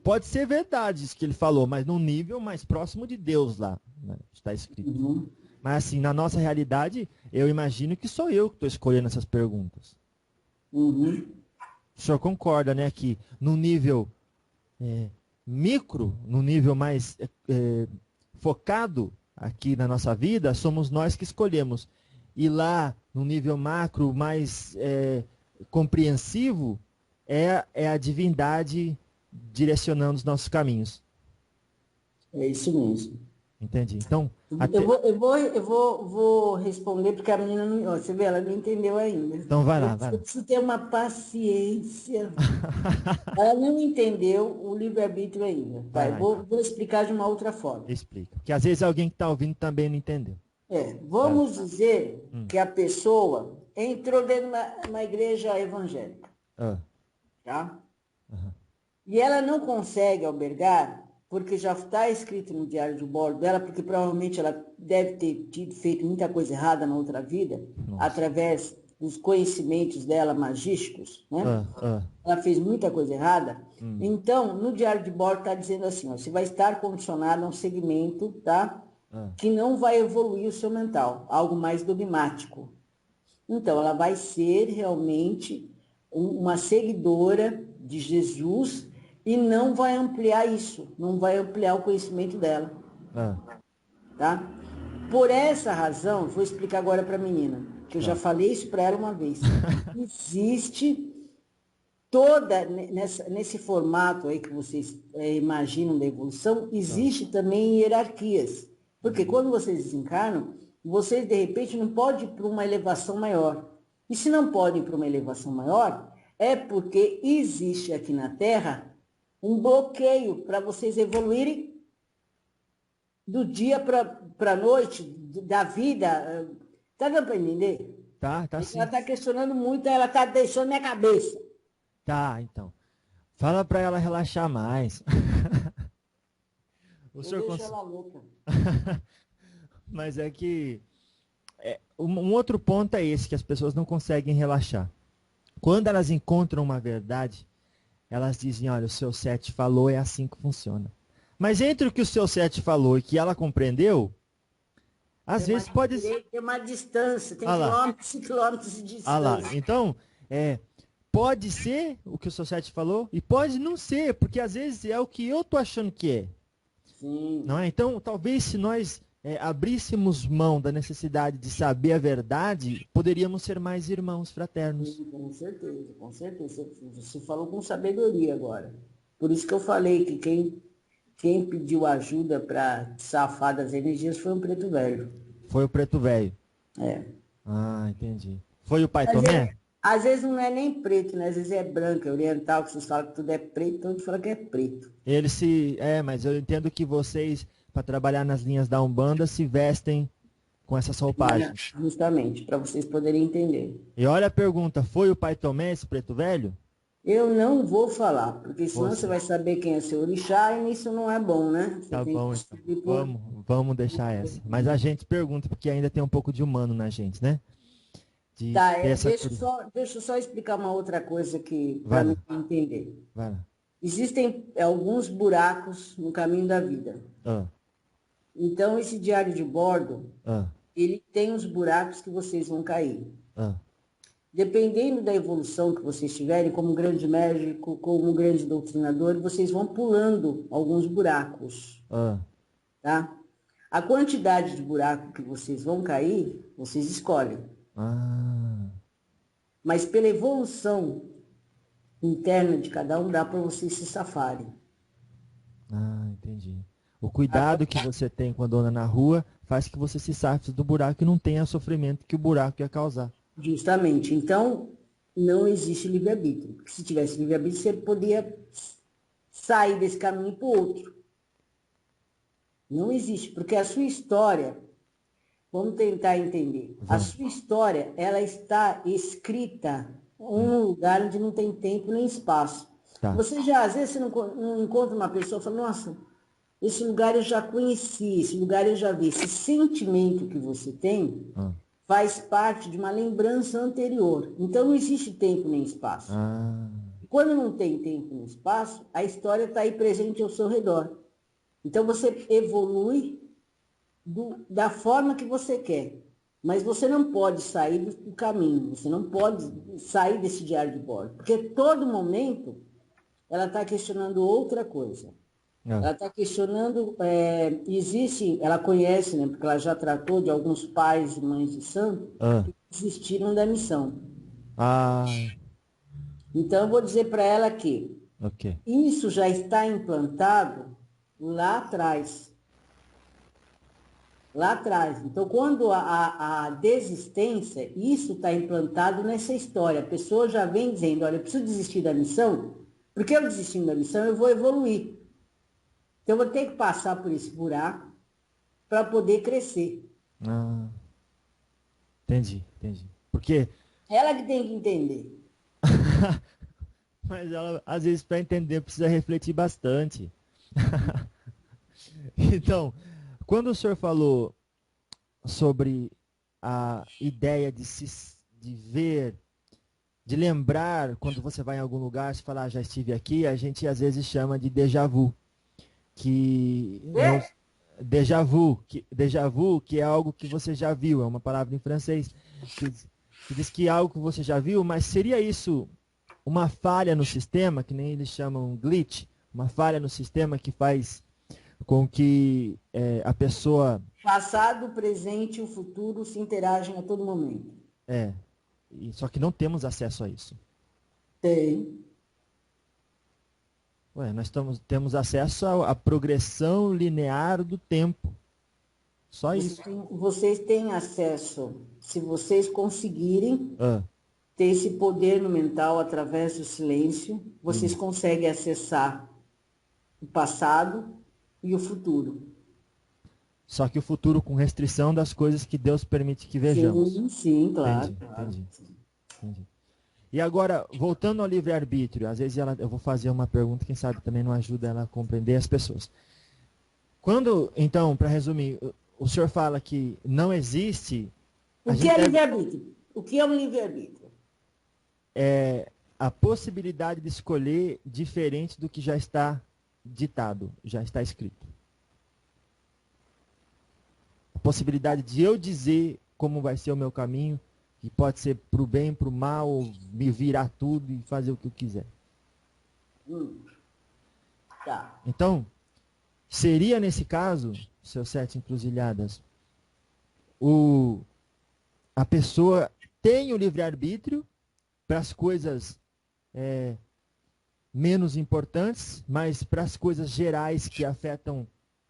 Pode ser verdade isso que ele falou, mas num nível mais próximo de Deus lá, né, está escrito. Mas assim, na nossa realidade, eu imagino que sou eu que estou escolhendo essas perguntas. O senhor concorda, né, que no nível micro, no nível mais focado aqui na nossa vida, somos nós que escolhemos. E lá, no nível macro, mais compreensivo, é a divindade direcionando os nossos caminhos. É isso mesmo. Entendi. Então, eu vou responder porque a menina não, você vê, ela não entendeu ainda. Então vai lá. Eu preciso ter uma paciência. Ela não entendeu o livre-arbítrio ainda. Vai, vou explicar de uma outra forma. Explica. Porque às vezes alguém que está ouvindo também não entendeu. Vamos dizer que a pessoa entrou dentro de uma igreja evangélica. Tá? E ela não consegue albergar, porque já está escrito no diário de bordo dela, porque provavelmente ela deve ter feito muita coisa errada na outra vida, através dos conhecimentos dela magísticos, né? Ela fez muita coisa errada. Então, no diário de bordo está dizendo assim, ó, você vai estar condicionado a um segmento, tá? Que não vai evoluir o seu mental, algo mais dogmático. Então, ela vai ser realmente uma seguidora de Jesus e não vai ampliar isso, não vai ampliar o conhecimento dela. Tá? Por essa razão, vou explicar agora para a menina, que eu já falei isso para ela uma vez. Existe toda, nesse formato aí que vocês imaginam da evolução, existe também hierarquias. Porque quando vocês desencarnam, vocês de repente não podem ir para uma elevação maior. E se não podem ir para uma elevação maior, é porque existe aqui na Terra um bloqueio para vocês evoluírem do dia para a noite, da vida. Tá dando para entender? Tá sim. Ela está questionando muito, ela está deixando minha cabeça. Tá, então. Fala para ela relaxar mais. Eu deixo ela louca. Mas é que um outro ponto é esse, que as pessoas não conseguem relaxar. Quando elas encontram uma verdade, elas dizem, olha, o seu Sete falou, é assim que funciona. Mas entre o que o seu Sete falou e que ela compreendeu, às vezes pode ser... Tem uma distância, tem quilômetros e quilômetros de distância. Lá. Então, pode ser o que o seu Sete falou e pode não ser, porque às vezes é o que eu tô achando que é. Sim. Não é? Então, talvez se nós abríssemos mão da necessidade de saber a verdade, poderíamos ser mais irmãos fraternos. Sim, com certeza. Você falou com sabedoria agora. Por isso que eu falei que quem pediu ajuda para safar das energias foi o Preto Velho. Foi o Preto Velho. Entendi. Foi o Pai Tomé? Às vezes não é nem preto, né? Às vezes é branco, é oriental, que vocês falam que tudo é preto, então a gente fala que é preto. Mas eu entendo que vocês, para trabalhar nas linhas da Umbanda, se vestem com essas roupagens. Justamente, para vocês poderem entender. E olha a pergunta, foi o Pai Tomé esse Preto Velho? Eu não vou falar, porque senão você vai saber quem é seu orixá e isso não é bom, né? Tá bom, então. Vamos deixar essa. Mas a gente pergunta, porque ainda tem um pouco de humano na gente, né? Deixa eu só explicar uma outra coisa que para mim entender. Vai lá. Existem alguns buracos no caminho da vida. Então, esse diário de bordo, ele tem os buracos que vocês vão cair. Dependendo da evolução que vocês tiverem, como um grande médico, como um grande doutrinador, vocês vão pulando alguns buracos. Tá? A quantidade de buraco que vocês vão cair, vocês escolhem. Mas pela evolução interna de cada um, dá para vocês se safarem. Entendi. O cuidado que você tem quando anda na rua faz que você se safe do buraco e não tenha sofrimento que o buraco ia causar. Justamente. Então, não existe livre-arbítrio. Porque se tivesse livre-arbítrio, você poderia sair desse caminho para o outro. Não existe, porque a sua história... Vamos tentar entender. A sua história, ela está escrita em um lugar onde não tem tempo nem espaço. Você já, às vezes, você não encontra uma pessoa e fala, nossa, esse lugar eu já conheci, esse lugar eu já vi. Esse sentimento que você tem faz parte de uma lembrança anterior. Então, não existe tempo nem espaço. Quando não tem tempo nem espaço, a história está aí presente ao seu redor. Então, você evolui da forma que você quer. Mas você não pode sair do caminho, você não pode sair desse diário de bordo, porque todo momento ela está questionando outra coisa. Ela está questionando, existe, ela conhece, né, porque ela já tratou de alguns pais e mães de santo que desistiram da missão. Então, eu vou dizer para ela que isso já está implantado lá atrás. Lá atrás. Então, quando a desistência, isso está implantado nessa história. A pessoa já vem dizendo, olha, eu preciso desistir da missão, porque eu desistindo da missão, eu vou evoluir. Então, eu vou ter que passar por esse buraco para poder crescer. Entendi. Porque... Ela que tem que entender. Mas ela, às vezes, para entender, precisa refletir bastante. Então, quando o senhor falou sobre a ideia de ver, de lembrar quando você vai em algum lugar, se falar, já estive aqui, a gente às vezes chama de déjà vu. Déjà vu, que é algo que você já viu, é uma palavra em francês, que diz que é algo que você já viu, mas seria isso uma falha no sistema, que nem eles chamam glitch, uma falha no sistema que faz com que a pessoa... Passado, o presente e o futuro se interagem a todo momento. Só que não temos acesso a isso. Tem. Nós temos acesso à progressão linear do tempo. Só isso. Vocês têm acesso, se vocês conseguirem ter esse poder no mental através do silêncio, vocês conseguem acessar o passado e o futuro. Só que o futuro com restrição das coisas que Deus permite que vejamos. Sim, claro. Entendi. E agora, voltando ao livre-arbítrio, às vezes eu vou fazer uma pergunta, quem sabe também não ajuda ela a compreender as pessoas. Quando, então, para resumir, o senhor fala que não existe... O que é livre-arbítrio? O que é um livre-arbítrio? É a possibilidade de escolher diferente do que já está ditado, já está escrito. A possibilidade de eu dizer como vai ser o meu caminho, que pode ser para o bem, para o mal, ou me virar tudo e fazer o que eu quiser. Tá. Então, seria nesse caso, seus 7 encruzilhadas, a pessoa tem o livre-arbítrio para as coisas menos importantes, mas para as coisas gerais que afetam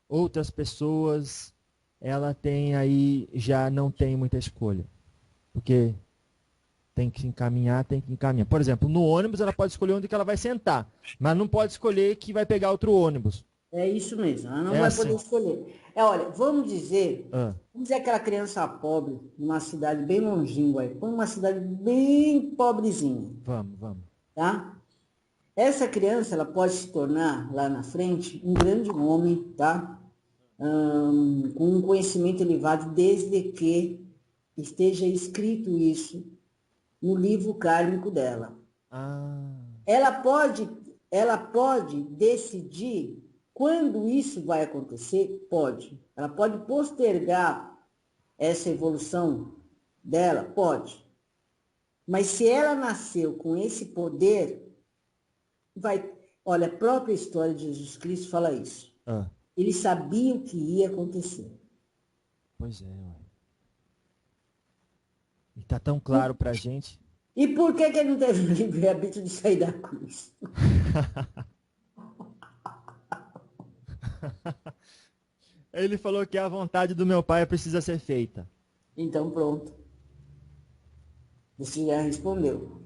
outras pessoas, ela tem aí, já não tem muita escolha. Porque tem que encaminhar. Por exemplo, no ônibus ela pode escolher onde que ela vai sentar, mas não pode escolher que vai pegar outro ônibus. É isso mesmo, ela não vai poder escolher. Olha, vamos dizer aquela criança pobre, numa cidade bem longínqua, uma cidade bem pobrezinha. Vamos. Tá? Essa criança, ela pode se tornar, lá na frente, um grande homem, tá? Com um conhecimento elevado, desde que esteja escrito isso no livro kármico dela. Ela pode decidir quando isso vai acontecer? Pode. Ela pode postergar essa evolução dela? Pode. Mas se ela nasceu com esse poder, olha, a própria história de Jesus Cristo fala isso. Ele sabia o que ia acontecer. Pois é, e está tão claro para a gente. E por que ele não teve o livre-arbítrio de sair da cruz? Ele falou que a vontade do meu pai precisa ser feita. Então pronto. Você já respondeu.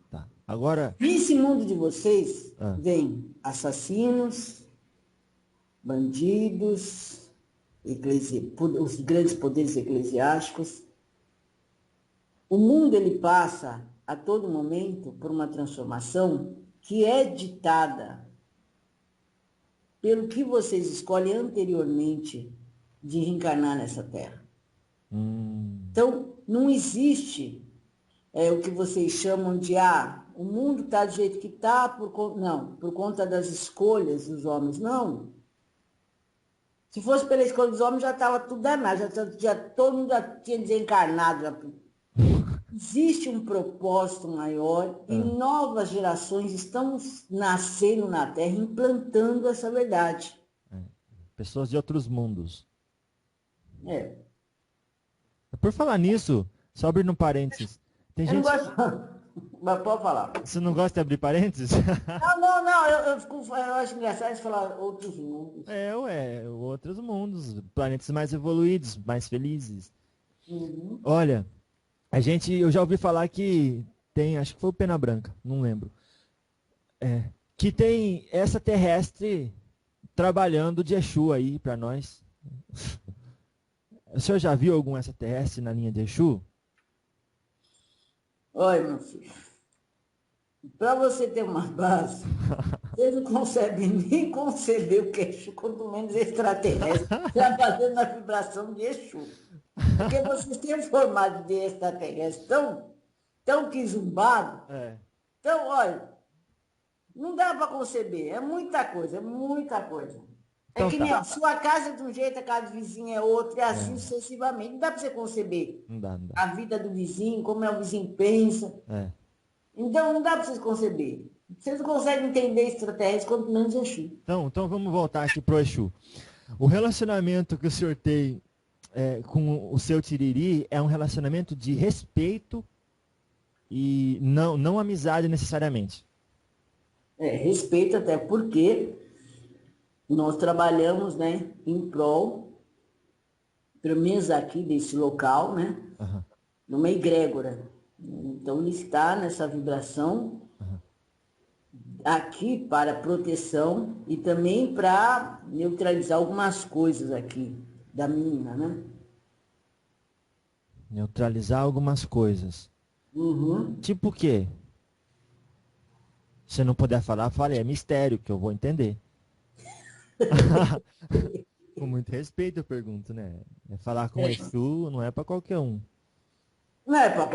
Tá. Agora... Nesse mundo de vocês, vem assassinos, bandidos, os grandes poderes eclesiásticos. O mundo, ele passa a todo momento por uma transformação que é ditada pelo que vocês escolhem anteriormente de reencarnar nessa Terra. Então, não existe o que vocês chamam de o mundo está do jeito que está por conta das escolhas dos homens. Não. Se fosse pela escolha dos homens, já estava tudo danado, todo mundo já tinha desencarnado. existe um propósito maior e novas gerações estão nascendo na Terra, implantando essa verdade. Pessoas de outros mundos. É. Por falar nisso, só abrindo um parênteses. Tem Eu não gente. gosto. Mas pode falar. Você não gosta de abrir parênteses? Não. Eu acho engraçado de falar outros mundos. Outros mundos, planetas mais evoluídos, mais felizes. Uhum. Olha, eu já ouvi falar que tem, acho que foi o Pena Branca, não lembro. Que tem essa terrestre trabalhando de Exu aí para nós. O senhor já viu algum extraterrestre na linha de Exu? Olha, meu filho, para você ter uma base, você não consegue nem conceber o que é Exu, quanto menos extraterrestre, trabalhando na vibração de Exu. Porque vocês têm formado de extraterrestre tão quizumbado. Então, olha, não dá para conceber, é muita coisa, é muita coisa. Então, é que nem a sua casa é de um jeito, a casa do vizinho é outro, e assim sucessivamente. Não dá para você conceber Não dá. a vida do vizinho, como é o vizinho pensa. Então, não dá para vocês conceber. Vocês não conseguem entender extraterrestre quanto menos Exu. Então vamos voltar aqui pro Exu. O relacionamento que o senhor tem com o seu Tiriri é um relacionamento de respeito e não amizade necessariamente. Respeito até porque nós trabalhamos, né, em prol, pelo menos aqui desse local, né, numa egrégora. Então ele está nessa vibração aqui para proteção e também para neutralizar algumas coisas aqui da menina, né? Neutralizar algumas coisas. Tipo o quê? Se não puder falar, fale, é mistério, que eu vou entender. Com muito respeito eu pergunto, né? Falar com Exu não é para qualquer um. Não é para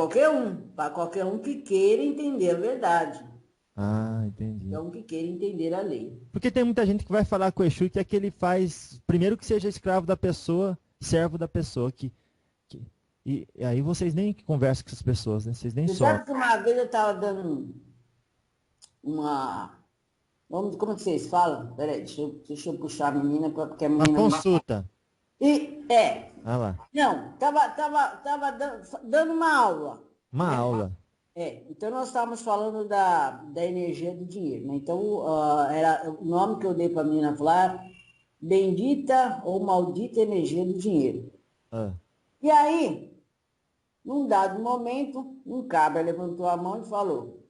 qualquer um que queira entender a verdade. Ah, entendi. Qualquer um que queira entender a lei. Porque tem muita gente que vai falar com o Exu que é que ele faz, primeiro que seja escravo da pessoa, servo da pessoa, e aí vocês nem conversam com essas pessoas, né? Vocês nem Você sabe que uma vez eu estava dando uma... Como que vocês falam? Peraí, deixa eu puxar a menina, porque a menina... Uma consulta. Ah lá. Não, tava dando uma aula. Uma aula. Então nós estávamos falando da energia do dinheiro, né? Então, era o nome que eu dei para a menina falar, bendita ou maldita energia do dinheiro. E aí, num dado momento, um cabra levantou a mão e falou,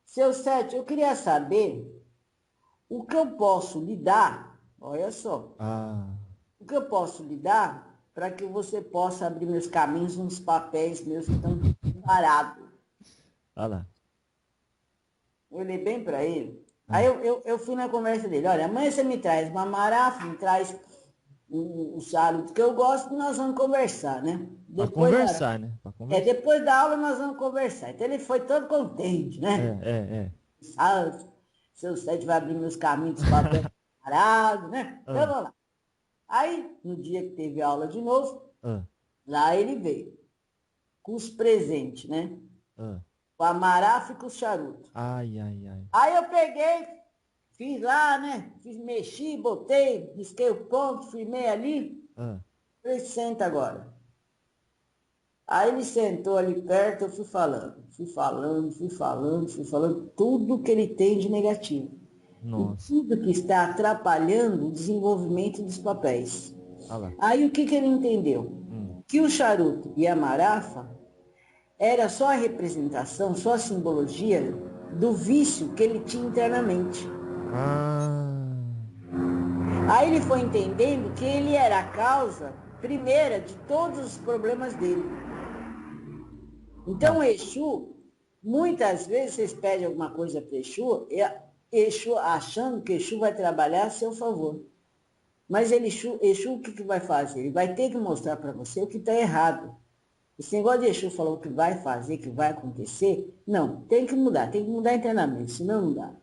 seu Sete, eu queria saber o que eu posso lhe dar, olha só, o que eu posso lhe dar para que você possa abrir meus caminhos nos papéis meus que estão parados. Olha lá. Eu olhei bem para ele. Aí eu fui na conversa dele. Olha, amanhã você me traz uma marafa, me traz um charuto que eu gosto e nós vamos conversar, né? Para conversar, né? Depois da aula nós vamos conversar. Então ele foi todo contente, né? Seu Sete vai abrir meus caminhos dos papéis parados, né? Então vamos lá. Aí, no dia que teve aula de novo, lá ele veio. Com os presentes, né? Com a marafa e com o charuto. Ai. Aí eu peguei, fiz lá, né? Mexi, botei, risquei o ponto, firmei ali. Falei, senta agora. Aí ele sentou ali perto, eu fui falando, tudo que ele tem de negativo. Nossa. E tudo que está atrapalhando o desenvolvimento dos papéis. Lá. Aí o que ele entendeu? Que o charuto e a marafa era só a representação, só a simbologia do vício que ele tinha internamente. Aí ele foi entendendo que ele era a causa primeira de todos os problemas dele. Então, Exu, muitas vezes vocês pedem alguma coisa para Exu achando que Exu vai trabalhar a seu favor. Mas Exu o que vai fazer? Ele vai ter que mostrar para você o que está errado. Esse negócio de Exu falou o que vai fazer, que vai acontecer, não, tem que mudar internamente, senão não dá.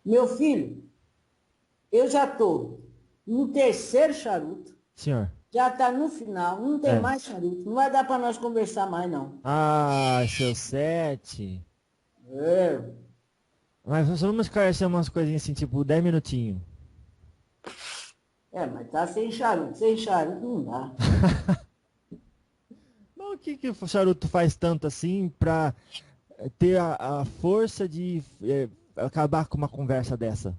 Meu filho, eu já estou no terceiro charuto. Senhor. Já está no final, não tem mais charuto. Não vai dar para nós conversar mais, não. Ah, seu 7. É, Mas vamos esclarecer umas coisinhas assim, tipo 10 minutinhos. mas tá sem charuto. Sem charuto não dá. Mas o que o charuto faz tanto assim pra ter a força de acabar com uma conversa dessa?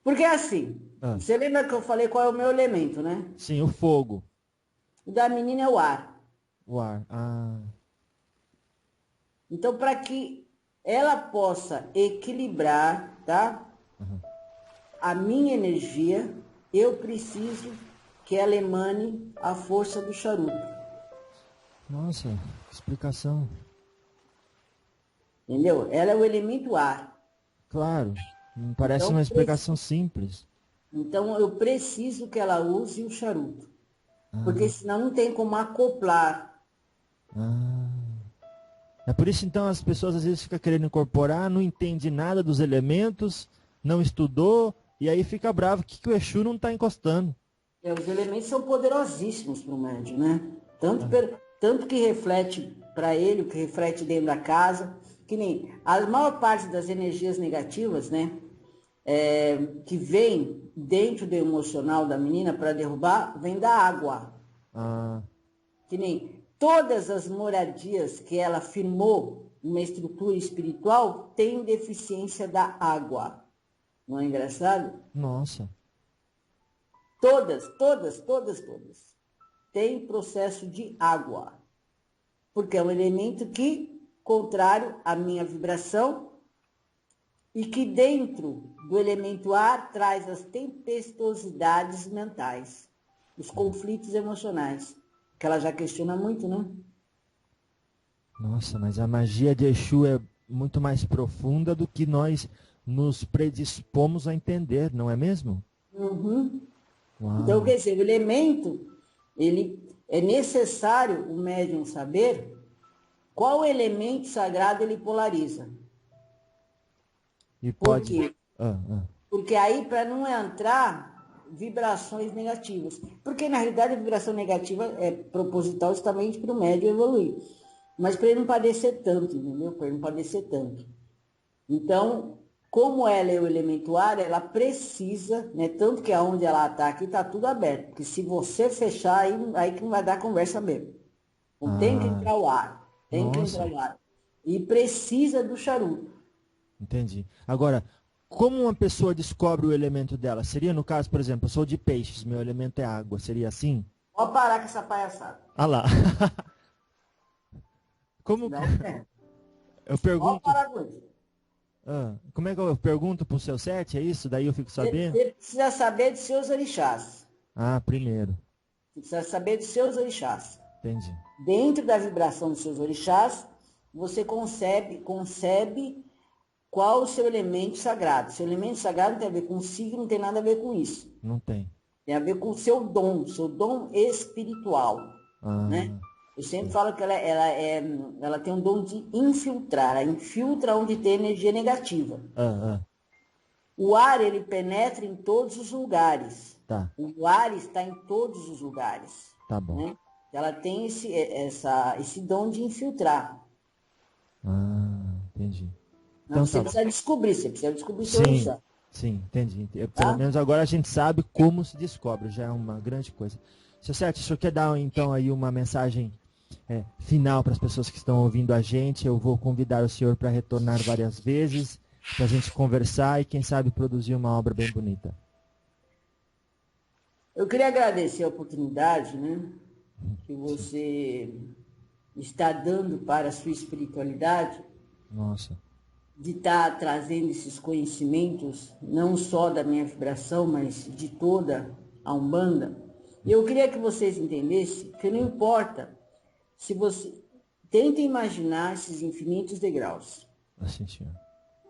Porque assim, Ah, você lembra que eu falei qual é o meu elemento, né? sim, o fogo. O da menina é o ar. O ar. Ah, Então, para que ela possa equilibrar, tá? A minha energia, eu preciso que ela emane a força do charuto. nossa, que explicação. Entendeu? Ela é o elemento ar. Claro, parece Então, uma explicação simples. então eu preciso que ela use o charuto. Ah, Porque senão não tem como acoplar. ah. É por isso então as pessoas às vezes ficam querendo incorporar, não entende nada dos elementos, não estudou, e aí fica bravo que o Exu não está encostando. Os elementos são poderosíssimos para o médium, né? Tanto que reflete para ele, o que reflete dentro da casa, que nem a maior parte das energias negativas, né? Que vem dentro do emocional da menina para derrubar, vem da água. Ah, Que nem todas as moradias que ela firmou numa estrutura espiritual têm deficiência da água. Não é engraçado? nossa. Todas, todas, todas, todas. Tem processo de água. Porque é um elemento que, contrário à minha vibração, e que dentro do elemento ar traz as tempestuosidades mentais, os conflitos emocionais, que ela já questiona muito, né? Nossa, mas a magia de Exu é muito mais profunda do que nós nos predispomos a entender, não é mesmo? Uhum. Então, Uau. quer dizer, o elemento, ele é necessário o médium saber qual elemento sagrado ele polariza. E Por pode. quê? Ah. Porque aí, para não entrar vibrações negativas. Porque, na realidade, a vibração negativa é proposital justamente para o médium evoluir. Mas para ele não padecer tanto, entendeu? Para ele não padecer tanto. Então, como ela é o elemento ar, ela precisa, né? Tanto que aonde ela está aqui, está tudo aberto. Porque se você fechar, aí que não vai dar conversa mesmo. Então, tem que Ah, entrar o ar. Tem que entrar nossa, o ar. E precisa do charuto. entendi. Agora, como uma pessoa descobre o elemento dela? Seria no caso, por exemplo, eu sou de peixes, meu elemento é água. Seria assim? Pode parar com essa palhaçada. Ah lá. Como que... Não é. Eu Pode pergunto. parar com isso. Como é que eu pergunto pro seu 7? É isso? Daí eu fico sabendo? Você precisa saber de seus orixás. Ah, primeiro. Você precisa saber de seus orixás. Entendi. Dentro da vibração dos seus orixás, você concebe qual o seu elemento sagrado. Seu elemento sagrado não tem a ver com signo, não tem nada a ver com isso. Não tem. Tem a ver com o seu dom espiritual. Ah, Né? Eu sempre falo que ela tem um dom de infiltrar. Ela infiltra onde tem energia negativa. ah. O ar, ele penetra em todos os lugares. Tá, O ar está em todos os lugares. tá bom. Né? Ela tem esse dom de infiltrar. Ah, entendi. Não, Então você tá bom. precisa descobrir seu Sim, orixá. sim, entendi. Tá? Pelo menos agora a gente sabe como se descobre, já é uma grande coisa. Seu Sérgio, o senhor quer dar então aí uma mensagem final para as pessoas que estão ouvindo a gente? Eu vou convidar o senhor para retornar várias vezes, para a gente conversar e quem sabe produzir uma obra bem bonita. Eu queria agradecer a oportunidade, né, que você está dando para a sua espiritualidade, Nossa. de estar trazendo esses conhecimentos, não só da minha vibração, mas de toda a Umbanda. E eu queria que vocês entendessem que não importa se você... Tenta imaginar esses infinitos degraus. Assim, senhor.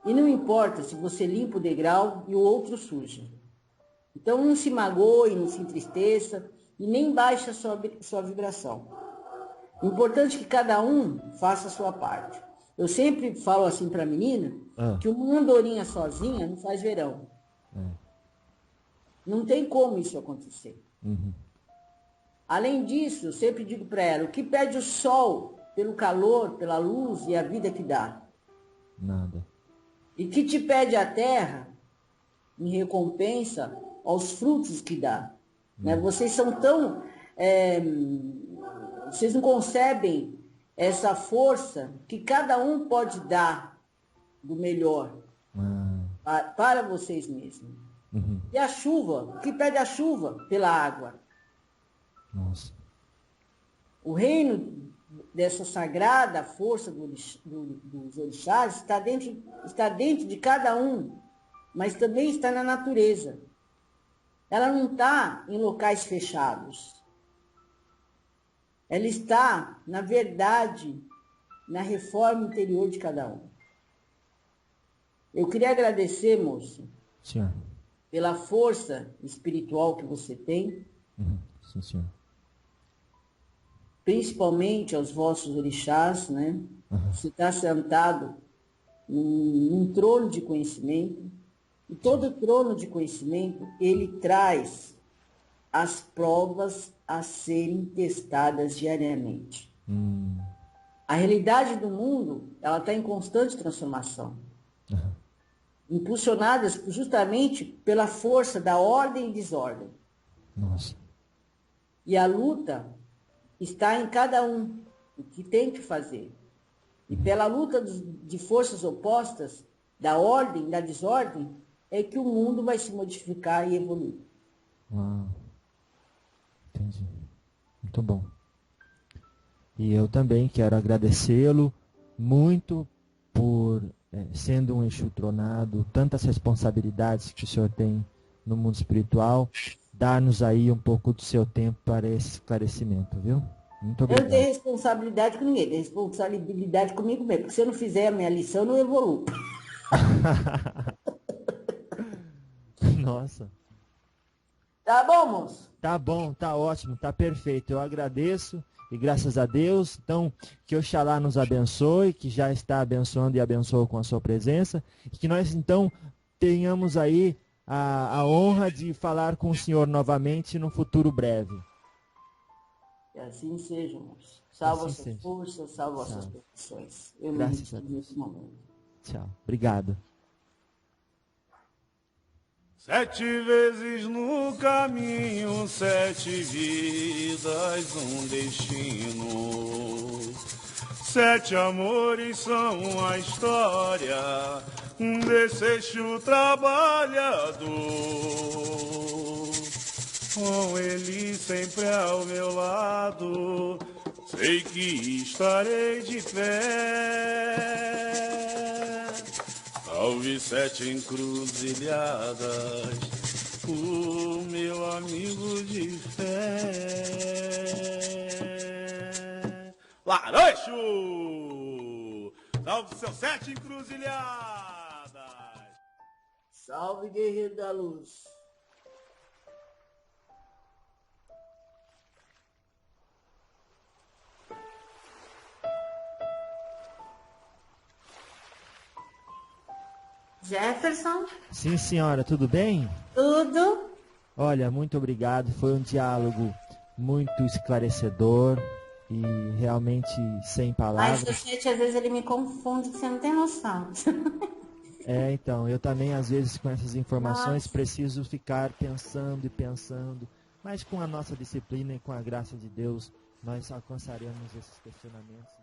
E não importa se você limpa o degrau e o outro suja. Então não se magoe, não se entristeça e nem baixe a sua vibração. O importante é que cada um faça a sua parte. Eu sempre falo assim para a menina que uma andorinha sozinha não faz verão. Não tem como isso acontecer. Uhum. Além disso, eu sempre digo para ela, o que pede o sol pelo calor, pela luz e a vida que dá? Nada. E que te pede a terra em recompensa aos frutos que dá? Né? Vocês são tão... vocês não concebem essa força que cada um pode dar do melhor para vocês mesmos. Uhum. E a chuva, o que pede a chuva? Pela água. Nossa. O reino dessa sagrada força dos orixás está dentro de cada um, mas também está na natureza. Ela não está em locais fechados. Ela está, na verdade, na reforma interior de cada um. Eu queria agradecer, moço, Senhor. pela força espiritual que você tem, Uhum. Sim, senhor. principalmente aos vossos orixás, né? Uhum. Você está sentado num trono de conhecimento, e todo trono de conhecimento, ele traz as provas a serem testadas diariamente. A realidade do mundo, ela está em constante transformação. Uhum. Impulsionadas justamente pela força da ordem e desordem. Nossa. E a luta está em cada um, o que tem que fazer. E pela luta de forças opostas, da ordem, da desordem, é que o mundo vai se modificar e evoluir. Uau. Entendi. Muito bom. E eu também quero agradecê-lo muito por, sendo um Exu tronado, tantas responsabilidades que o senhor tem no mundo espiritual, dar-nos aí um pouco do seu tempo para esse esclarecimento, viu? Muito Eu obrigado. não tenho responsabilidade com ninguém, tenho responsabilidade comigo mesmo, porque se eu não fizer a minha lição, eu não evoluo. Nossa. Tá bom, moço? Tá bom, tá ótimo, tá perfeito. Eu agradeço e graças a Deus. Então, que Oxalá nos abençoe, que já está abençoando e abençoa com a sua presença. E que nós, então, tenhamos aí a honra de falar com o senhor novamente no futuro breve. Que assim seja, moço. Salva Assim suas seja. forças, salva suas Salve. profissões. Eu me Graças a retiro Deus. nesse momento. Tchau. Obrigado. 7 vezes no caminho, 7 vidas, um destino. 7 amores são a história desse Exu trabalhador. Com ele sempre ao meu lado, sei que estarei de pé. Salve 7 encruzilhadas, o meu amigo de fé. Laranjo! Salve seus 7 encruzilhadas! Salve, guerreiro da luz. Jefferson, Sim, senhora, tudo bem? tudo? Olha, muito obrigado. Foi um diálogo muito esclarecedor e realmente sem Mas palavras. o gente, às vezes ele me confunde, que você não tem noção. Então, eu também às vezes com essas informações Nossa. preciso ficar pensando e pensando, mas com a nossa disciplina e com a graça de Deus, nós alcançaremos esses questionamentos.